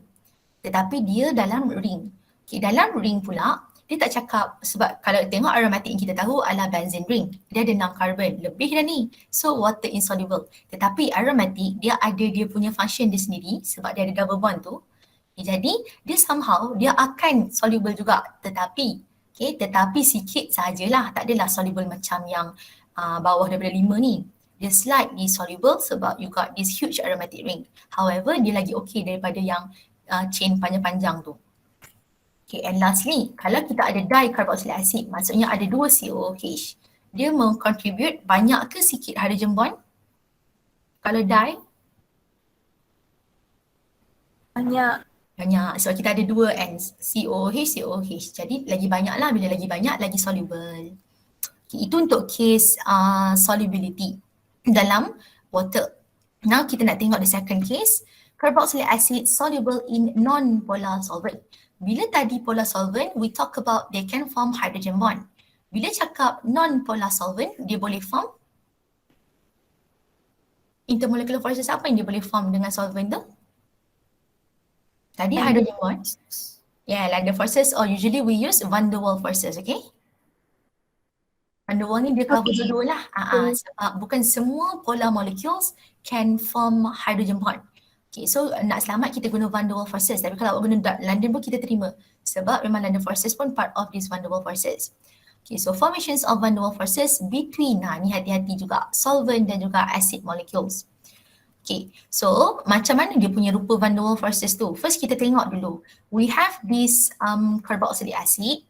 tetapi dia dalam ring. Okay, dalam ring pula Dia tak cakap, sebab kalau tengok aromatic yang kita tahu adalah benzene ring. Dia ada 6 carbon, lebih dah ni. So water insoluble. Tetapi aromatic dia ada dia punya function dia sendiri sebab dia ada double bond tu. Jadi dia somehow dia akan soluble juga, tetapi tetapi sikit sahajalah, tak adalah soluble macam yang bawah daripada 5 ni. Dia slightly soluble sebab you got this huge aromatic ring. However, dia lagi okay daripada yang chain panjang-panjang tu. Okay, and lastly, kalau kita ada dicarboxylic acid, maksudnya ada 2 COOH. Dia contribute banyak ke sikit hydrogen bond? Kalau di? Banyak. Banyak. Sebab kita ada 2 ends, COOH, COOH. Jadi lagi banyak lah, bila lagi banyak, lagi soluble. Okay, itu untuk case solubility dalam water. Now kita nak tengok the second case, carboxylic acid soluble in non-polar solvent. Bila tadi polar solvent, we talk about they can form hydrogen bond. Bila cakap non-polar solvent, dia boleh form intermolecular forces. Apa yang dia boleh form dengan solvent tu? Tadi hydrogen bond. Yeah, like the forces, or usually we use van der Waals forces, okay? Van der Waals ni dia cover dua lah. Sebab bukan semua polar molecules can form hydrogen bond. Okay, so nak selamat kita guna van der Waals forces. Tapi kalau awak guna London pun kita terima. Sebab memang London forces pun part of this van der Waals forces. Okay, so formations of van der Waals forces between, ni hati-hati juga, solvent dan juga acid molecules. Okay, so macam mana dia punya rupa van der Waals forces tu? First kita tengok dulu. We have this carboxylic acid.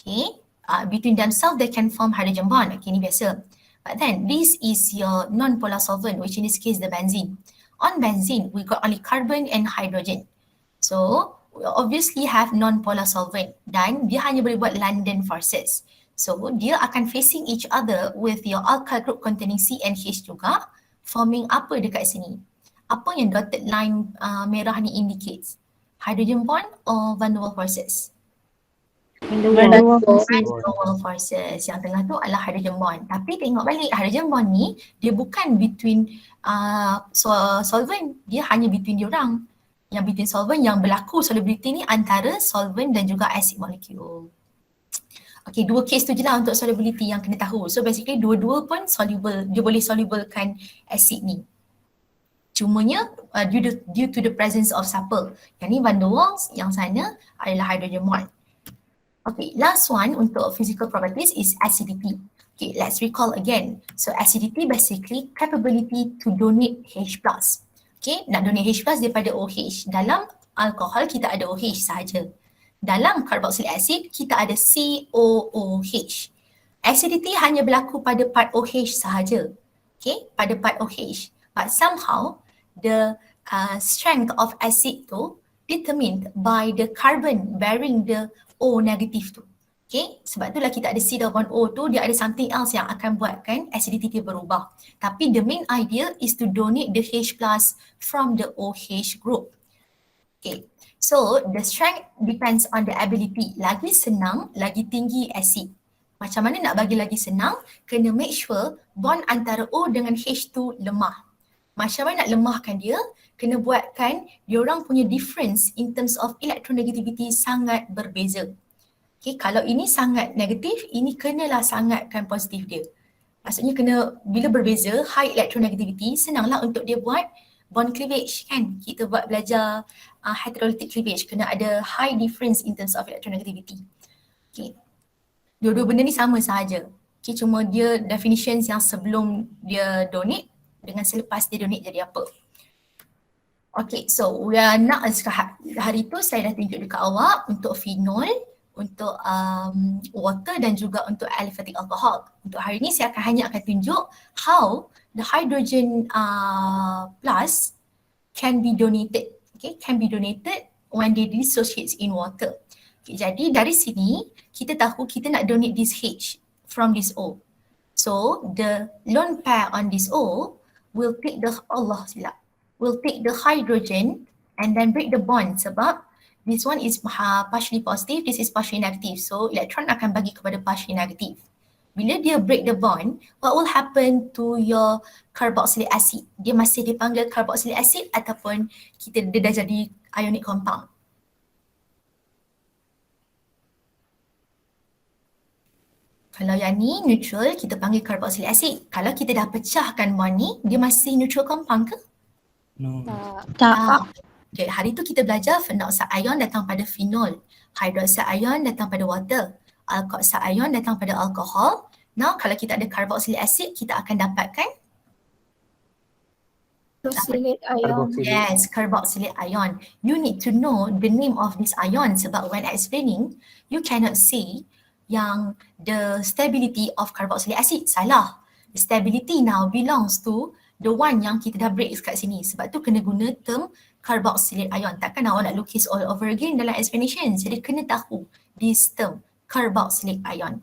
Okay, between themselves they can form hydrogen bond. Okay, ni biasa. But then this is your non-polar solvent, which in this case the benzene. On benzene, we got only carbon and hydrogen. So we obviously have non-polar solvent dan dia hanya boleh buat London forces. So dia akan facing each other with your alkyl group containing C and H juga, forming apa dekat sini? Apa yang dotted line merah ni indicates? Hydrogen bond or van der Waals forces? Van der Waals Van der Waals forces. Yang tengah tu adalah hydrogen bond. Tapi tengok balik, hydrogen bond ni dia bukan between solvent. Dia hanya between diorang. Yang between solvent, yang berlaku solubility ni antara solvent dan juga acid molecule. Okay, 2 case tu je lah untuk solubility yang kena tahu. So basically dua-dua pun soluble, dia boleh soluble-kan acid ni. Cumanya due to the presence of supple. Yang ni van der Waals, yang sana adalah hydrogen bond. Okay, last one untuk physical properties is acidity. Okay, let's recall again. So acidity basically capability to donate H+. Okay, nak donate H+ daripada OH. Dalam alkohol kita ada OH sahaja. Dalam carboxylic acid kita ada COOH. Acidity hanya berlaku pada part OH sahaja. Okay, pada part OH. But somehow the strength of acid tu determined by the carbon bearing the O negative tu. Okay, sebab itulah kita ada C double bond O tu, dia ada something else yang akan buatkan acidity dia berubah. Tapi the main idea is to donate the H+ from the OH group. Okay, so the strength depends on the ability. Lagi senang, lagi tinggi acid. Macam mana nak bagi lagi senang? Kena make sure bond antara O dengan H tu lemah. Macam mana nak lemahkan dia? Kena buatkan diorang punya difference in terms of electronegativity sangat berbeza. Okay, kalau ini sangat negatif, ini kenalah sangatkan positif dia. Maksudnya kena, bila berbeza, high electronegativity, senanglah untuk dia buat bond cleavage kan. Kita buat belajar heterolytic cleavage, kena ada high difference in terms of electronegativity. Okay, dua-dua benda ni sama sahaja. Okay, cuma dia definitions yang sebelum dia donate dengan selepas dia donate jadi apa. Okay, so we are nak hari tu saya dah tunjuk dekat awak untuk phenol, untuk water dan juga untuk aliphatic alcohol. Untuk hari ni saya hanya akan tunjuk how the hydrogen plus can be donated. Okay, can be donated when they dissociate in water. Okay, jadi dari sini kita tahu kita nak donate this H from this O. So the lone pair on this O will take the will take the hydrogen and then break the bond sebab this one is partially positive, this is partially negative. So electron akan bagi kepada partially negative. Bila dia break the bond, what will happen to your carboxylic acid? Dia masih dipanggil carboxylic acid ataupun dia dah jadi ionic compound? Kalau yang ni neutral, kita panggil carboxylic acid. Kalau kita dah pecahkan bond ni, dia masih neutral compound ke? No. Tak. Okay, hari tu kita belajar phenoxide ion datang pada phenol, hydroxide ion datang pada water, alkoxide ion datang pada alkohol. Now kalau kita ada carboxylic acid, kita akan dapatkan Carboxylic ion. Carboxylic. yes, carboxylic ion. You need to know the name of this ion sebab when explaining, you cannot say yang the stability of carboxylic acid. Salah. The stability now belongs to the one yang kita dah break kat sini. Sebab tu kena guna term carboxylic ion. Takkan awak nak lukis all over again dalam explanation. Jadi kena tahu this term carboxylic ion.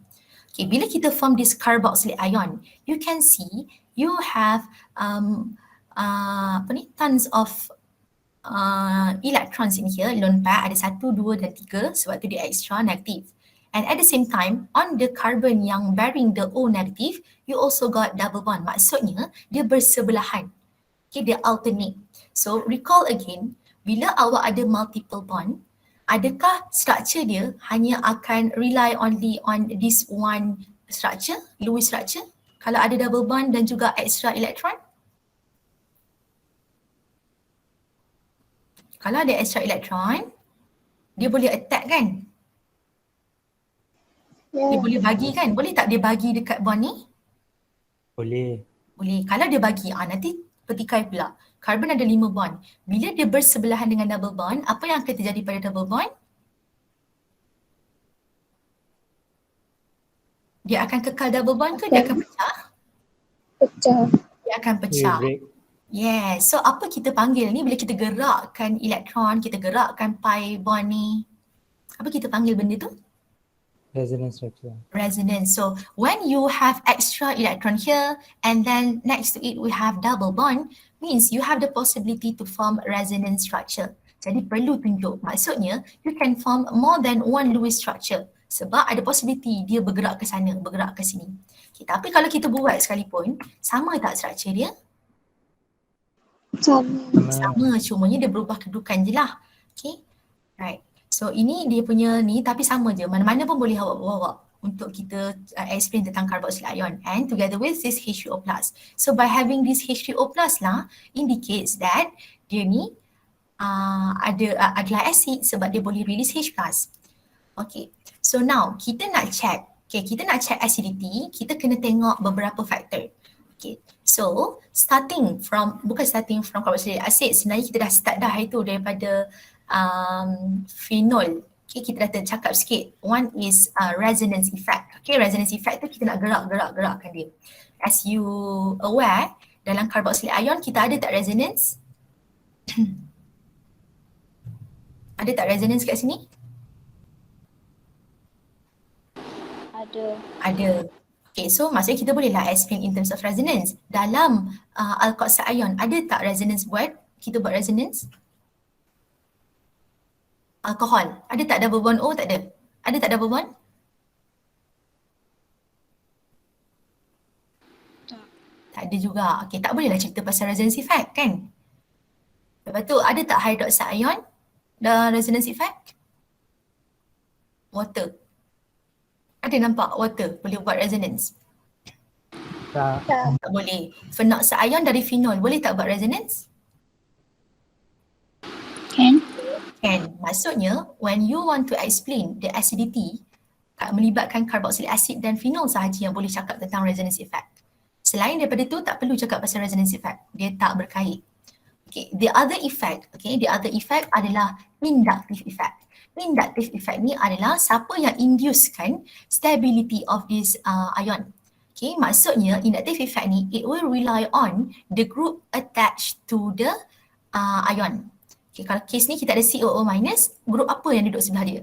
Okay, bila kita form this carboxylic ion, you can see you have tons of electrons in here. Lone pair ada 1, 2 dan 3 sebab tu dia extra negative. And at the same time, on the carbon yang bearing the O negative, you also got double bond. Maksudnya dia bersebelahan. Okay, dia alternate. So recall again, bila awak ada multiple bond, adakah structure dia hanya akan rely only on this one structure, Lewis structure? Kalau ada double bond dan juga extra electron? Kalau ada extra electron, dia boleh attack kan? Dia boleh bagi kan? Boleh tak dia bagi dekat bond ni? Boleh. Boleh. Kalau dia bagi, nanti petikai pula. Carbon ada 5 bond. Bila dia bersebelahan dengan double bond, apa yang akan terjadi pada double bond? Dia akan kekal double bond ke dia akan pecah? Pecah. Dia akan pecah. Break. Yes. So apa kita panggil ni bila kita gerakkan elektron, kita gerakkan pi bond ni? Apa kita panggil benda tu? Resonance structure. Resonance. So when you have extra electron here and then next to it we have double bond, means you have the possibility to form resonance structure. Jadi perlu tunjuk. Maksudnya you can form more than one Lewis structure sebab ada possibility dia bergerak ke sana, bergerak ke sini. Okay, tapi kalau kita buat sekalipun, sama tak structure dia? Sama, cumanya dia berubah kedudukan je lah. Okay, right. So ini dia punya ni tapi sama je, mana-mana pun boleh awak bawa untuk kita explain tentang carboxylic ion and together with this H2O+. So by having this H2O+ lah indicates that dia ni adalah acid sebab dia boleh release H+. Okay, so now kita nak check, kita nak check acidity, kita kena tengok beberapa faktor. Okay, so bukan starting from carboxylic acid, sebenarnya kita dah start dah itu daripada phenol. Okay, kita dah cakap sikit. One is resonance effect. Okay, resonance effect tu kita nak gerakkan dia. As you aware, dalam carboxylic ion kita ada tak resonance? Ada tak resonance kat sini? Ada. Okay, so maksudnya kita bolehlah explain in terms of resonance. Dalam alkoxide ion, ada tak resonance kita buat resonance? Alkohol, ada tak double bond O? Tak ada. Ada tak double bond? Tak ada juga. Okay, tak bolehlah cerita pasal resonance effect kan? Lepas tu ada tak hydroxide ion dan resonance effect? Water. Ada nampak water boleh buat resonance? Tak boleh. Phenoxide ion dari phenol boleh tak buat resonance? Can. Maksudnya when you want to explain the acidity, melibatkan carboxylic acid dan phenol sahaja yang boleh cakap tentang resonance effect. Selain daripada tu tak perlu cakap pasal resonance effect. Dia tak berkait. Okay, the other effect adalah inductive effect. Inductive effect ni adalah siapa yang inducekan stability of this ion. Okay, maksudnya inductive effect ni it will rely on the group attached to the ion. Okay, kalau case ni kita ada COO minus, group apa yang duduk sebelah dia?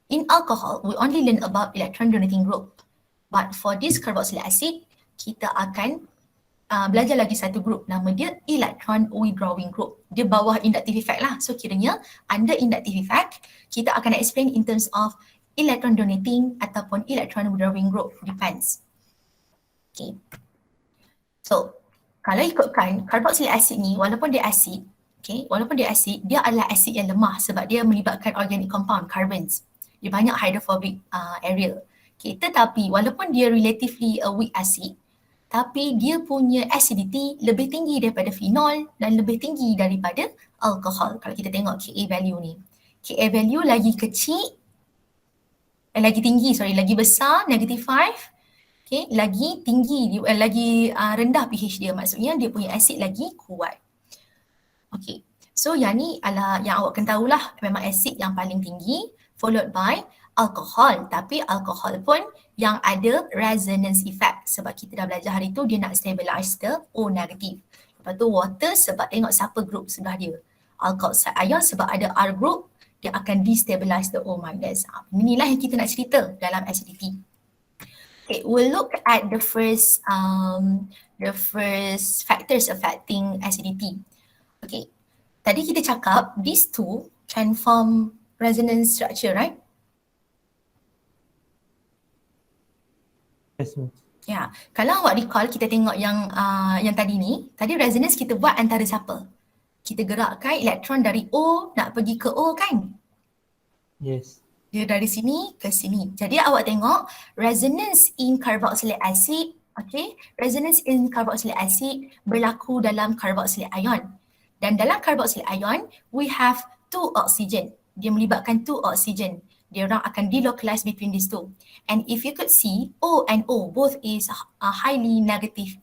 In alcohol, we only learn about electron donating group. But for this carboxylic acid, kita akan belajar lagi satu group, nama dia electron withdrawing group. Dia bawah inductive effect lah. So kiranya under inductive effect, kita akan explain in terms of electron donating ataupun electron withdrawing group, depends. Okay. So kalau ikutkan carboxylic acid ni, walaupun dia acid, dia adalah asid yang lemah sebab dia melibatkan organic compound, carbons. Dia banyak hydrophobic area. Okay, tetapi walaupun dia relatively a weak acid, tapi dia punya acidity lebih tinggi daripada phenol dan lebih tinggi daripada alkohol. Kalau kita tengok Ka value ni. Ka value lagi kecil, lagi tinggi, lagi besar, -5. Okay, lagi tinggi, lagi rendah pH dia. Maksudnya dia punya asid lagi kuat. Okay, so yang ni adalah yang awak kena tahulah, memang asid yang paling tinggi followed by alkohol. Tapi alkohol pun yang ada resonance effect sebab kita dah belajar hari tu dia nak stabilize the O negative. Lepas tu water sebab tengok siapa group sebelah dia. Alkoxide ion sebab ada R group, dia akan destabilize the O minus. Inilah yang kita nak cerita dalam acidity. Okay, we'll look at the first factors affecting acidity. Okay, tadi kita cakap these two can form resonance structure, right? Yes, Miss. Ya, kalau awak recall kita tengok yang tadi ni, tadi resonance kita buat antara siapa? Kita gerakkan elektron dari O nak pergi ke O kan? Yes. Dia dari sini ke sini. Jadi awak tengok resonance in carboxylic acid, okay? Resonance in carboxylic acid berlaku dalam carboxylic ion. Dan dalam carboxylic ion, we have 2 oxygen. Dia melibatkan 2 oxygen. Dia orang akan delocalize between these two. And if you could see, O and O both is highly negative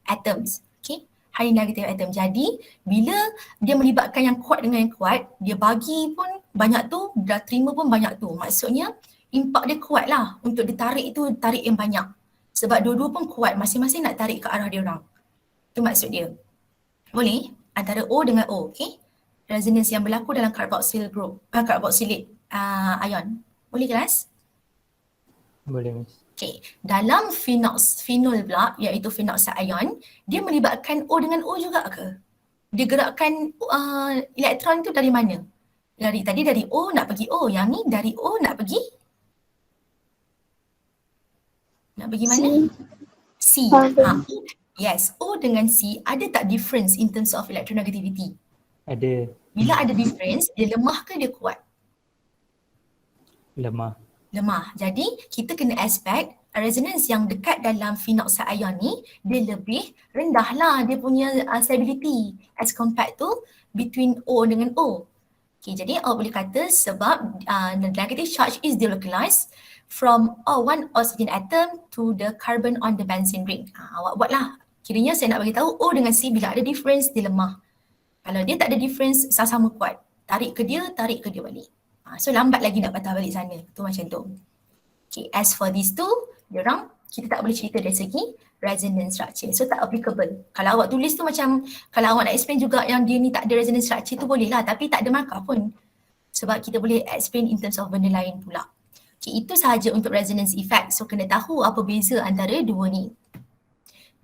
atoms. Okay? Highly negative atom. Jadi bila dia melibatkan yang kuat dengan yang kuat, dia bagi pun banyak tu, dah terima pun banyak tu. Maksudnya impak dia kuat lah untuk ditarik tu, tarik yang banyak. Sebab dua-dua pun kuat, masing-masing nak tarik ke arah dia orang. Itu maksud dia. Boleh? Antara O dengan O, okay? Resonance yang berlaku dalam carboxyl group, carboxylic ion. Boleh kelas? Boleh, Miss. Okay, dalam phenol pula, iaitu phenoxide ion, dia melibatkan O dengan O juga ke? Dia gerakkan elektron tu dari mana? Tadi dari O nak pergi O, yang ni dari O nak pergi mana? C. Yes, O dengan C ada tak difference in terms of electronegativity? Ada. Bila ada difference, dia lemah ke dia kuat? Lemah. Jadi kita kena expect resonance yang dekat dalam phenoxide ion ni dia lebih rendah lah dia punya stability as compared to between O dengan O. Okay, jadi awak boleh kata sebab the negative charge is delocalized from one oxygen atom to the carbon on the benzene ring. Awak buatlah. Kiranya saya nak bagi tahu O dengan C bila ada difference dia lemah. Kalau dia tak ada difference sama-sama kuat. Tarik ke dia balik. So lambat lagi nak patah balik sana. Tu macam tu. Okay, as for these two, kita tak boleh cerita dari segi resonance structure. So tak applicable. Kalau awak tulis tu macam, kalau awak nak explain juga yang dia ni tak ada resonance structure tu boleh lah. Tapi tak ada markah pun. Sebab kita boleh explain in terms of benda lain pula. Okay, itu sahaja untuk resonance effect. So kena tahu apa beza antara dua ni.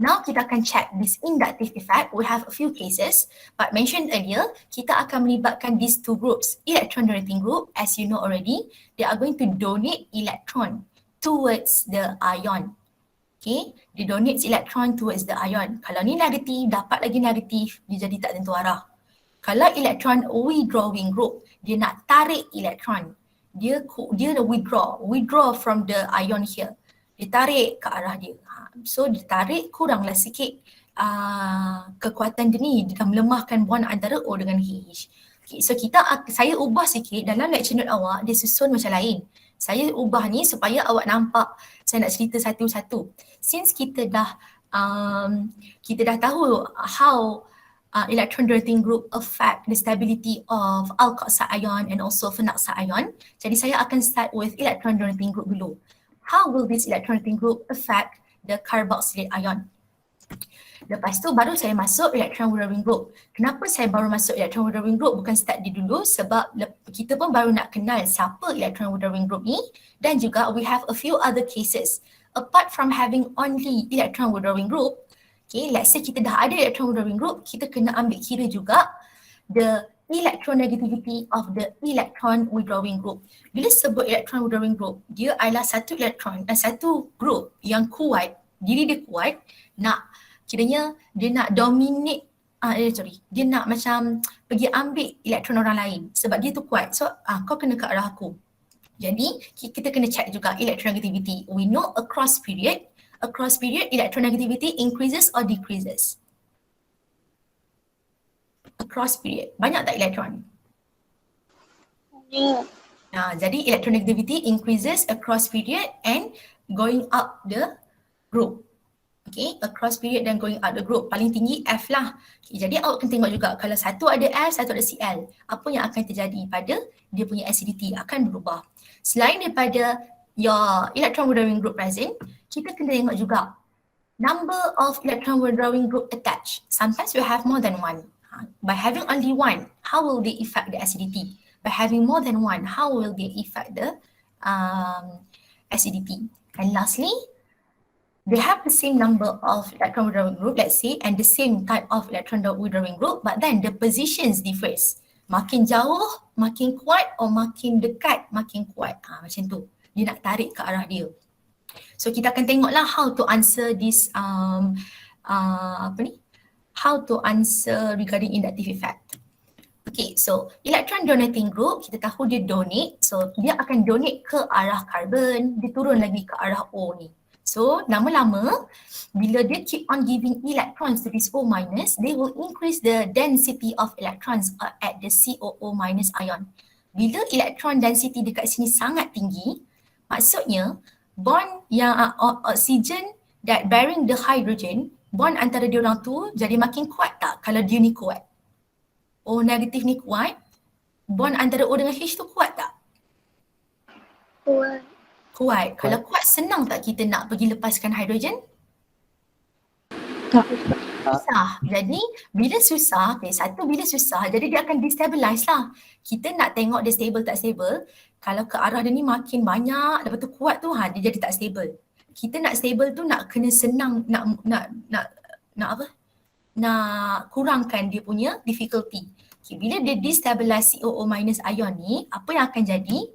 Now kita akan check this inductive effect. We have a few cases, but mentioned earlier, kita akan melibatkan these two groups. Electron donating group, as you know already, they are going to donate electron towards the ion. Okay, dia donate electron towards the ion. Kalau ni negatif, dapat lagi negatif, dia jadi tak tentu arah. Kalau electron withdrawing group, dia nak tarik electron. Dia withdraw from the ion here. Dia tarik ke arah dia. So dia tarik kuranglah sikit kekuatan dia ni, dia akan melemahkan bond antara O dengan H. Okay, so saya ubah sikit dalam lecture note awak, dia susun macam lain. Saya ubah ni supaya awak nampak saya nak cerita satu-satu. Since kita dah tahu how electron donating group affect the stability of alkoxide ion and also phenoxide ion. Jadi saya akan start with electron donating group dulu. How will this electron donating group affect the carboxylic ion? Lepas tu baru saya masuk electron withdrawing group. Kenapa saya baru masuk electron withdrawing group bukan start di dulu? Sebab kita pun baru nak kenal siapa electron withdrawing group ni, dan juga we have a few other cases. Apart from having only electron withdrawing group, okay, let's say kita dah ada electron withdrawing group, kita kena ambil kira juga the electronegativity of the electron withdrawing group. Bila sebut electron withdrawing group, dia adalah satu group yang kuat, diri dia kuat, kiranya dia nak dominate, dia nak macam pergi ambil elektron orang lain sebab dia tu kuat. So kau kena ke arah aku. Jadi kita kena check juga electronegativity. We know across period electronegativity increases or decreases? Across period. Banyak tak elektron? Ya. Jadi electronegativity increases across period and going up the group. Okay, across period dan going up the group. Paling tinggi F lah. Okay, jadi awak kena tengok juga kalau satu ada F, satu ada Cl, apa yang akan terjadi pada dia punya acidity akan berubah. Selain daripada your electron withdrawing group present, kita kena tengok juga number of electron withdrawing group attached. Sometimes we have more than one. By having only one, how will they affect the acidity? By having more than one, how will they affect the acidity? And lastly, they have the same number of electron withdrawing group, let's say, and the same type of electron withdrawing group, but then the positions differs. Makin jauh, makin kuat, or makin dekat, makin kuat. Macam tu. Dia nak tarik ke arah dia. So kita akan tengoklah how to answer this, how to answer regarding inductive effect. Okay, so electron donating group, kita tahu dia donate, so dia akan donate ke arah carbon, dia turun lagi ke arah O ni. So lama-lama bila dia keep on giving electrons to this O minus, they will increase the density of electrons at the COO minus ion. Bila electron density dekat sini sangat tinggi, maksudnya bond yang oxygen that bearing the hydrogen, bond antara diorang tu jadi makin kuat tak kalau dia ni kuat? O negatif ni kuat, bond antara O dengan H tu kuat tak? Kuat. Kuat. Kalau kuat, senang tak kita nak pergi lepaskan hidrogen? Tak. Susah. Jadi bila susah, satu bila susah, jadi dia akan destabilize lah. Kita nak tengok dia stable tak stable. Kalau ke arah dia ni makin banyak, lepas tu kuat tu, dia jadi tak stable. Kita nak stable tu nak kena senang, nak kurangkan dia punya difficulty. Okay, bila dia destabilize COO minus ion ni, apa yang akan jadi?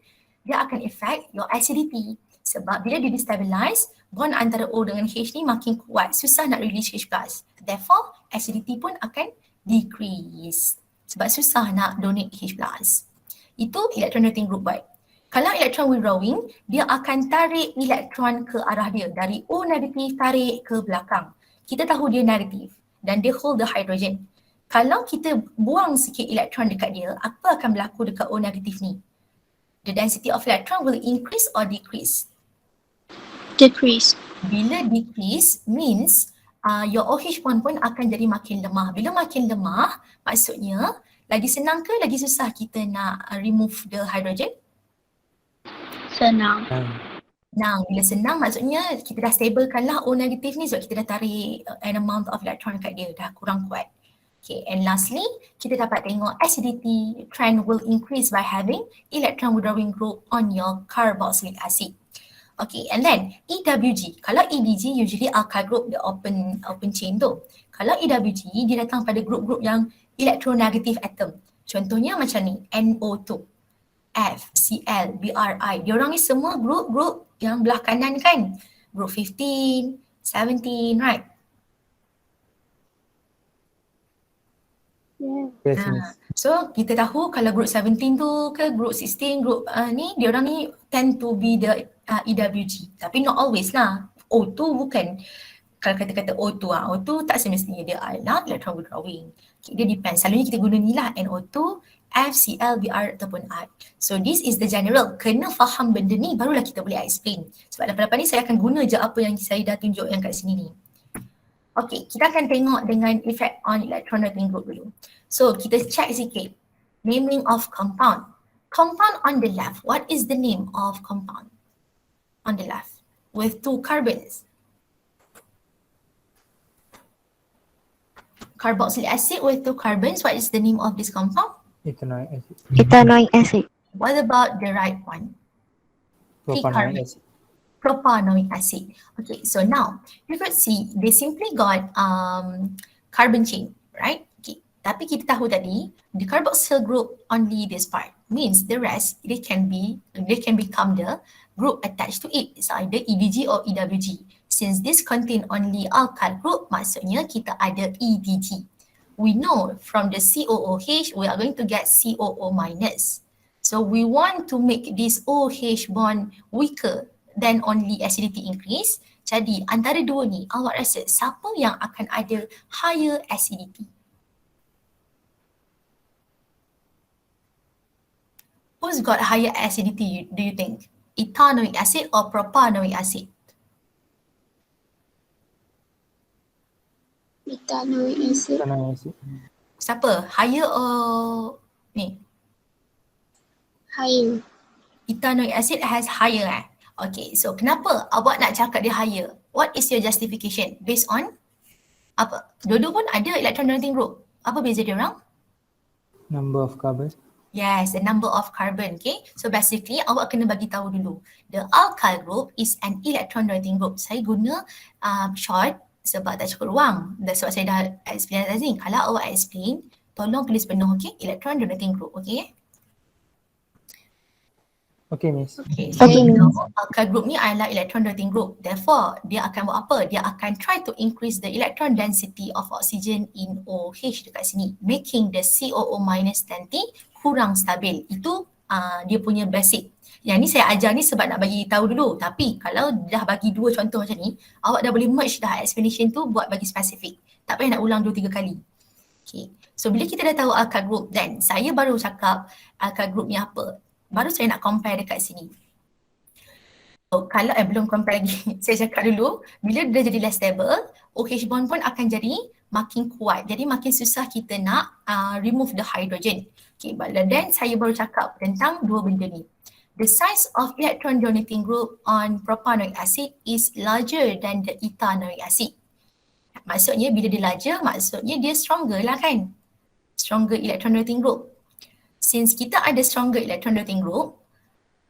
Dia akan affect your acidity. Sebab bila dia destabilize, bond antara O dengan H ni makin kuat, susah nak release H+. Therefore, acidity pun akan decrease. Sebab susah nak donate H+. Itu electron donating group buat. Kalau electron withdrawing, dia akan tarik elektron ke arah dia. Dari O negatif tarik ke belakang. Kita tahu dia negatif dan dia hold the hydrogen. Kalau kita buang sikit elektron dekat dia, apa akan berlaku dekat O negatif ni? The density of electron will increase or decrease? Decrease. Bila decrease means your OH bond pun akan jadi makin lemah. Bila makin lemah, maksudnya lagi senang ke lagi susah kita nak remove the hydrogen? Senang. Senang. Bila senang maksudnya kita dah stablekan lah O negatif ni sebab kita dah tarik an amount of electron kat dia, dah kurang kuat. Okay, and lastly, kita dapat tengok acidity trend will increase by having electron withdrawing group on your carboxylic acid. Okay, and then EWG. Kalau EDG usually alkyl group, the open chain tu. Kalau EWG, dia datang pada grup-grup yang electronegative atom. Contohnya macam ni, NO2, F, Cl, Bri. Diorang ni semua grup-grup yang belah kanan kan? Group 15, 17, right? Yes, miss. So kita tahu kalau group 17 tu ke group 16, group ni diorang ni tend to be the EWG. Tapi not always lah. O2 bukan. Kalau kata-kata O2 O2 tak semestinya dia adalah electron withdrawing. Okay, dia depends. Selalunya kita guna ni lah, NO2, F, Cl, Br ataupun I. So this is the general. Kena faham benda ni barulah kita boleh explain. Sebab lepas-lepas ni saya akan guna je apa yang saya dah tunjuk yang kat sini ni. Okay, kita akan tengok dengan effect on electron donating group dulu. So kita check sikit. Naming of compound. Compound on the left. What is the name of compound? On the left. With 2 carbons. Carboxylic acid with 2 carbons. What is the name of this compound? Ethanoic acid. Ethanoic acid. What about the right one? Propanoic acid. Propanoic acid. Okay, so now you could see they simply got carbon chain, right? Okay, tapi kita tahu tadi the carboxyl group only this part means the rest they can become the group attached to it. It's either EDG or EWG. Since this contain only alkyl group, maksudnya kita ada EDG. We know from the COOH we are going to get COO minus. So we want to make this OH bond weaker, then only acidity increase. Jadi antara dua ni, awak rasa siapa yang akan ada higher acidity? Who's got higher acidity do you think? Ethanoic acid or propanoic acid? Ethanoic acid. Ethanoic acid. Siapa? Higher or ni? Higher. Ethanoic acid has higher Okay, so kenapa awak nak cakap dia higher? What is your justification? Based on apa? Dua-dua pun ada electron donating group. Apa beza dia orang? Number of carbon. Yes, the number of carbon. Okay, so basically awak kena bagi tahu dulu. The alkyl group is an electron donating group. Saya guna short sebab tak cukup ruang. Dan sebab saya dah explain tadi. Kalau awak explain, tolong tulis penuh, okay? Electron donating group, okay? Okay, Miss. Okay, so alkyl group ni adalah electron donating group. Therefore, dia akan buat apa? Dia akan try to increase the electron density of oxygen in OH dekat sini, making the COO minus nanti kurang stabil. Itu dia punya basic. Yang ni saya ajar ni sebab nak bagi tahu dulu. Tapi kalau dah bagi dua contoh macam ni, awak dah boleh merge dah explanation tu buat bagi spesifik. Tak payah nak ulang 2-3 kali. Okay. So bila kita dah tahu alkyl group, then saya baru cakap alkyl group ni apa. Baru saya nak compare dekat sini. So, kalau belum compare lagi, saya cakap dulu, bila dia jadi less stable, OH bond pun akan jadi makin kuat. Jadi makin susah kita nak remove the hydrogen. Okay, but then saya baru cakap tentang dua benda ni. The size of electron donating group on propanoic acid is larger than the ethanoic acid. Maksudnya bila dia larger, maksudnya dia stronger lah kan? Stronger electron donating group. Since kita ada stronger electron donating group,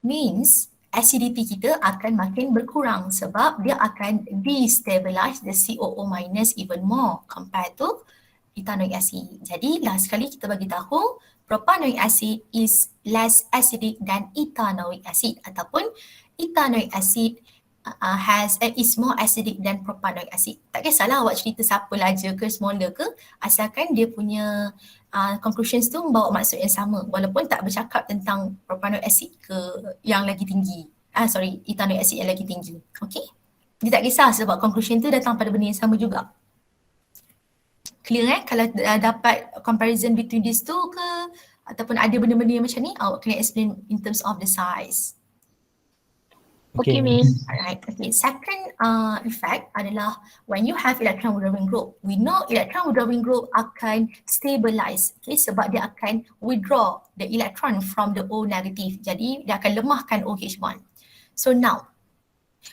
means acidity kita akan makin berkurang sebab dia akan destabilize the COO minus even more compared to ethanoic acid. Jadi last sekali kita bagi tahu propanoic acid is less acidic than ethanoic acid ataupun ethanoic acid is more acidic than propanoic acid. Tak kisahlah awak cerita siapa larger ke smaller ke, asalkan dia punya conclusions tu membawa maksud yang sama walaupun tak bercakap tentang propanoic acid ke yang lagi tinggi. Ethanoic acid yang lagi tinggi. Okay? Dia tak kisah sebab conclusion tu datang pada benda yang sama juga. Clear kalau dapat comparison between these two ke ataupun ada benda-benda yang macam ni, awak kena explain in terms of the size. Okay, Miss. Alright, okay. Second effect adalah when you have electron withdrawing group, we know electron withdrawing group akan stabilize, okay, sebab dia akan withdraw the electron from the O negative. Jadi dia akan lemahkan OH bond. So now,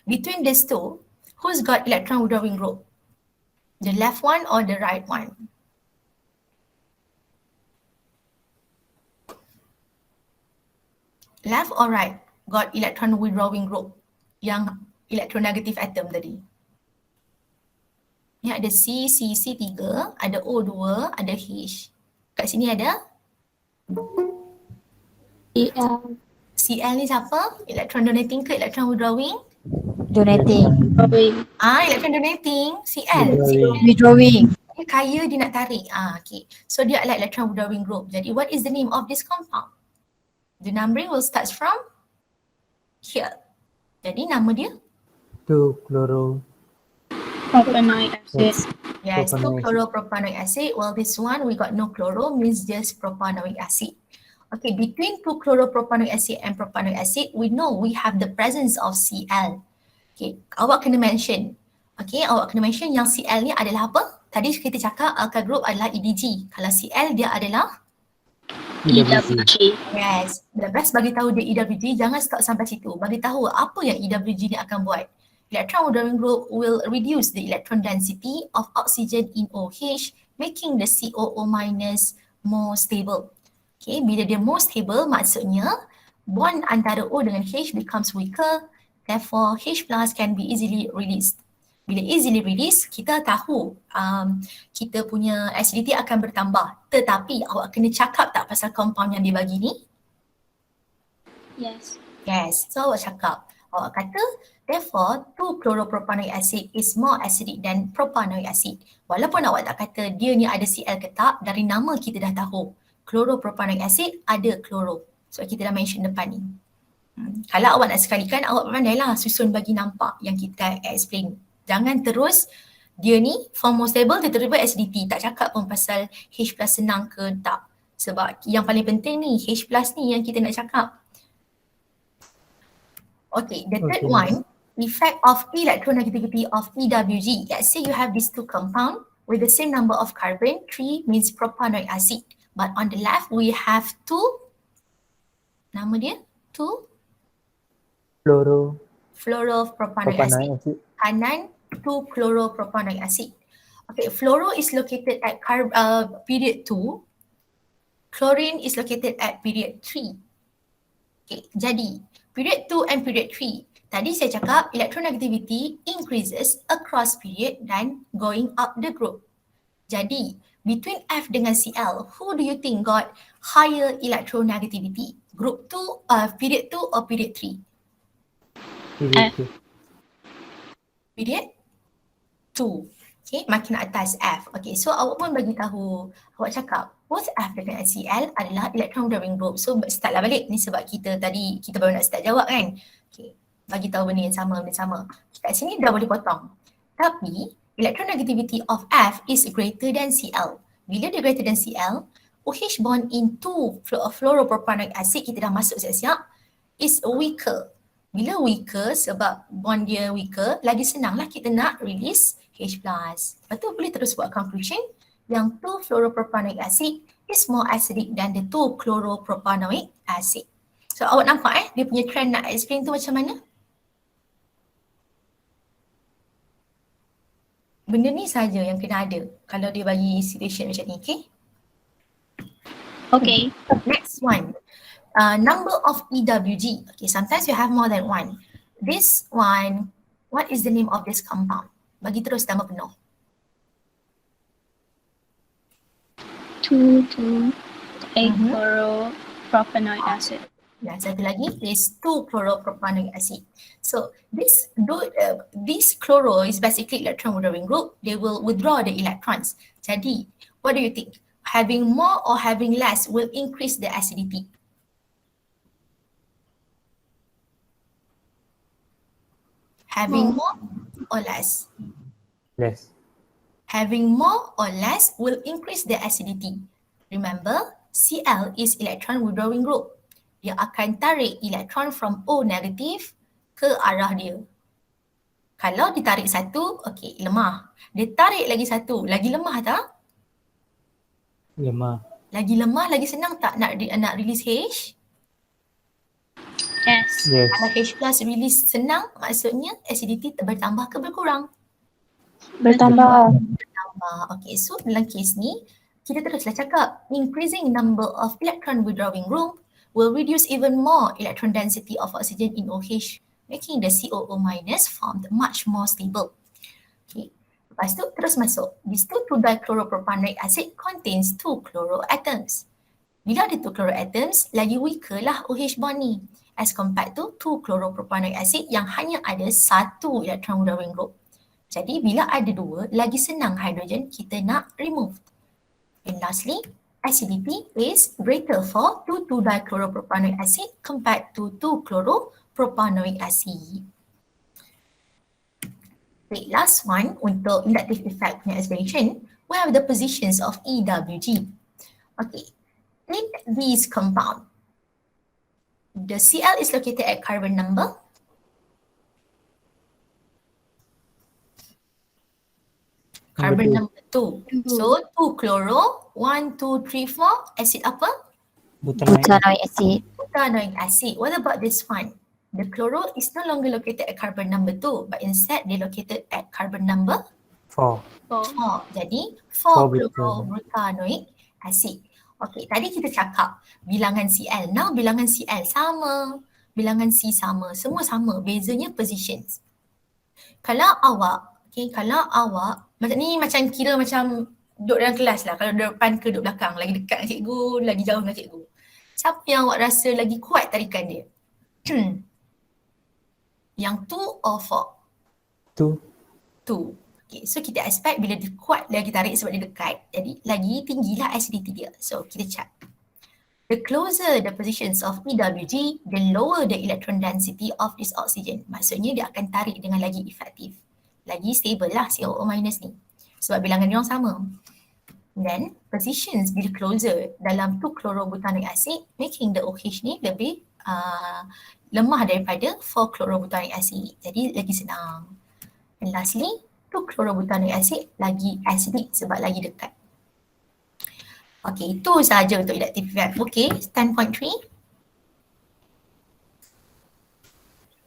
between these two, who's got electron withdrawing group? The left one or the right one? Left or right got electron withdrawing group yang electronegative atom tadi. Ni ada C3, ada O2, ada H. Kat sini ada Cl ni siapa? Electron donating ke electron withdrawing? Donating. Electron donating, Cl. Withdrawing. Dia kaya dia nak tarik. Okay. So dia adalah electron withdrawing group. Jadi what is the name of this compound? The numbering will start from here. Jadi nama dia? 2-chloro-propanoic acid. Yes, Propanoic 2-chloropropanoic acid. Well, this one we got no chloro means just propanoic acid. Okay, between 2-chloropropanoic acid and propanoic acid, we know we have the presence of Cl. Okay, awak kena mention. Okay, awak kena mention yang Cl ni adalah apa? Tadi kita cakap alkyl group adalah EDG. Kalau Cl dia adalah EWG. yes. Lepas bagi tahu dia EWG, jangan stop sampai situ. Bagi tahu apa yang EWG ni akan buat. Electron withdrawing group will reduce the electron density of oxygen in OH, making the COO minus more stable. Okay, bila dia more stable, maksudnya bond antara O dengan H becomes weaker, therefore H plus can be easily released. Bila easily release, kita tahu kita punya acidity akan bertambah. Tetapi awak kena cakap tak pasal compound yang dia bagi ni? Yes. Yes, so awak cakap. Awak kata, therefore 2-chloropropanoic acid is more acidic than propanoic acid. Walaupun awak tak kata dia ni ada Cl ke tak, dari nama kita dah tahu. Chloropropanoic acid ada chloro. So kita dah mention depan ni. Kalau awak nak sekalikan, awak pandailah susun bagi nampak yang kita explain. Jangan terus dia ni form more stable tiba-tiba acidity. Tak cakap pun pasal H plus senang ke tak. Sebab yang paling penting ni H plus ni yang kita nak cakap. Okay, the third one, effect of electronegativity of EWG. Let's say you have these two compound with the same number of carbon. 3 means propanoic acid. But on the left, we have two, nama dia, two fluoropropanoic acid. acid. Kanan, 2 chloropropanoic acid. Okay, fluoro is located at period 2. Chlorine is located at period 3. Okay, jadi period 2 and period 3. Tadi saya cakap electronegativity increases across period dan going up the group. Jadi, between F dengan Cl, who do you think got higher electronegativity? Group 2, period 2 or period 3? Period 2. Okay, makin atas F. Okay, so awak pun bagi tahu, awak cakap both F dengan Cl adalah electron withdrawing group. So startlah balik ni sebab kita tadi, kita baru nak start jawab kan. Okay, bagi tahu benda yang sama, Kat sini dah boleh potong. Tapi electronegativity of F is greater than Cl. Bila dia greater than Cl, OH bond in 2 fluoropropanoic acid, kita dah masuk siap-siap, is weaker. Bila weaker, sebab bond dia weaker, lagi senanglah kita nak release H+. Lepas tu boleh terus buat conclusion yang 2 fluoropropanoic acid is more acidic than the 2 chloropropanoic acid. So awak nampak dia punya trend nak explain tu macam mana? Benda ni saja yang kena ada kalau dia bagi situation macam ni, okay? Okay. Next one. Number of EWG. Okay, sometimes you have more than one. This one, what is the name of this compound? Bagi terus nama penuh. 2,2-chloropropanoic acid. Dan satu lagi is 2 chloropropanoic acid. So this chloro is basically electron withdrawing group. They will withdraw the electrons. Jadi, what do you think? Having more or having less will increase the acidity? Having more or less? Less. Having more or less will increase the acidity. Remember, Cl is electron withdrawing group. Dia akan tarik elektron from O negative ke arah dia. Kalau ditarik satu, okay, lemah. Dia tarik lagi satu, lagi lemah tak? Lemah. Lagi lemah, lagi senang tak nak release H? Yes. Yes. Kalau H plus release senang, maksudnya acidity bertambah ke berkurang? Bertambah. Okay, so dalam case ni, kita teruslah cakap increasing number of electron withdrawing group will reduce even more electron density of oxygen in OH, making the COO minus formed much more stable. Okay, lepas tu terus masuk. This 2,2-dichloropropanoic acid contains 2 chloroatoms. Bila ada 2 chloroatoms, lagi weaker lah OH bond ni as compared to 2 chloropropanoic acid yang hanya ada 1 electron withdrawing group. Jadi bila ada 2, lagi senang hydrogen kita nak remove. And lastly, acidity is greater for 2,2-dichloropropanoic acid compared to 2-chloropropanoic acid. Okay, last one untuk inductive effect punya explanation, we have the positions of EWG. Okay, in this compound, the Cl is located at carbon number number 2. So 2 chloro, 1, 2, 3, 4, acid apa? Butanoic acid. Butanoic acid. What about this one? The chloro is no longer located at carbon number 2, but instead they located at carbon number 4. 4. Jadi 4 4 chlorobutanoic acid. Okay, tadi kita cakap bilangan Cl. Now bilangan Cl sama, bilangan C sama, semua sama. Bezanya positions. Kalau awak macam ni, macam kira macam duduk dalam kelas lah. Kalau duduk depan ke duduk belakang, lagi dekat dengan cikgu, lagi jauh dengan cikgu. Siapa yang awak rasa lagi kuat tarikan dia? Yang 2 or 4? 2. Okay, so kita expect bila dia kuat lagi tarik sebab dia dekat, jadi lagi tinggilah acidity dia. So kita check. The closer the positions of EWG, the lower the electron density of this oxygen. Maksudnya dia akan tarik dengan lagi efektif. Lagi stable lah COO minus ni. Sebab bilangan dia orang sama. Then positions bila closer dalam 2-chlorobutanoic acid, making the OH ni lebih lemah daripada 4-chlorobutanoic acid. Jadi lagi senang. And lastly, 2-chlorobutanoic acid lagi acidic sebab lagi dekat. Okay, itu sahaja untuk elective effect. Okay, 10.3.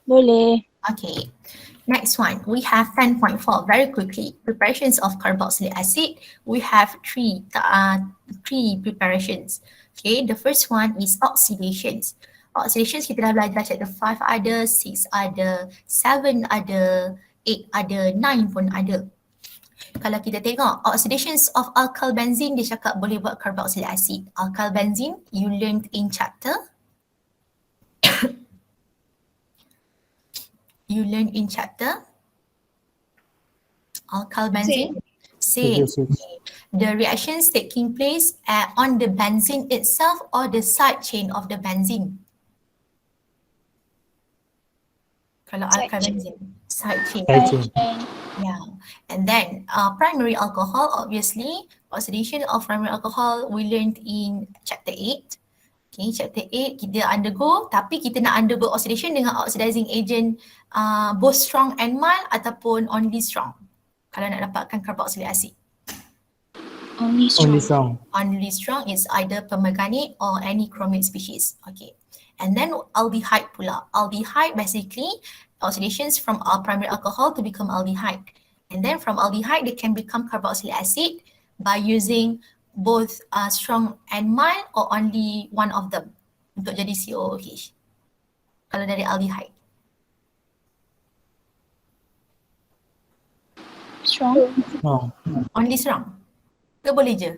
Boleh. Okay, next one. We have 10.4 very quickly. Preparations of carboxylic acid. We have three preparations. Okay, the first one is oxidations. Oxidations kita dah belajar chapter 5 ada, 6 ada, 7 ada, 8 ada, 9 pun ada. Kalau kita tengok oxidations of alkyl benzene, dia cakap boleh buat carboxylic acid. Alkyl benzene you learned in chapter alkyl benzene same. The reactions taking place on the benzene itself or the side chain of the benzene. Kalau alkyl benzene side chain. Yeah, and then primary alcohol, obviously oxidation of primary alcohol we learned in chapter 8. Okay, chapter 8 kita undergo, tapi kita nak undergo oxidation dengan oxidizing agent both strong and mild ataupun only strong. Kalau nak dapatkan carboxylic acid. Only strong. Only strong is either permanganate or any chromate species. Okay, and then aldehyde pula. Aldehyde basically oxidations from primary alcohol to become aldehyde. And then from aldehyde, they can become carboxylic acid by using both strong and mild or only one of them untuk jadi COOH. Kalau dari aldehyde. Strong. Only strong. Ke boleh je?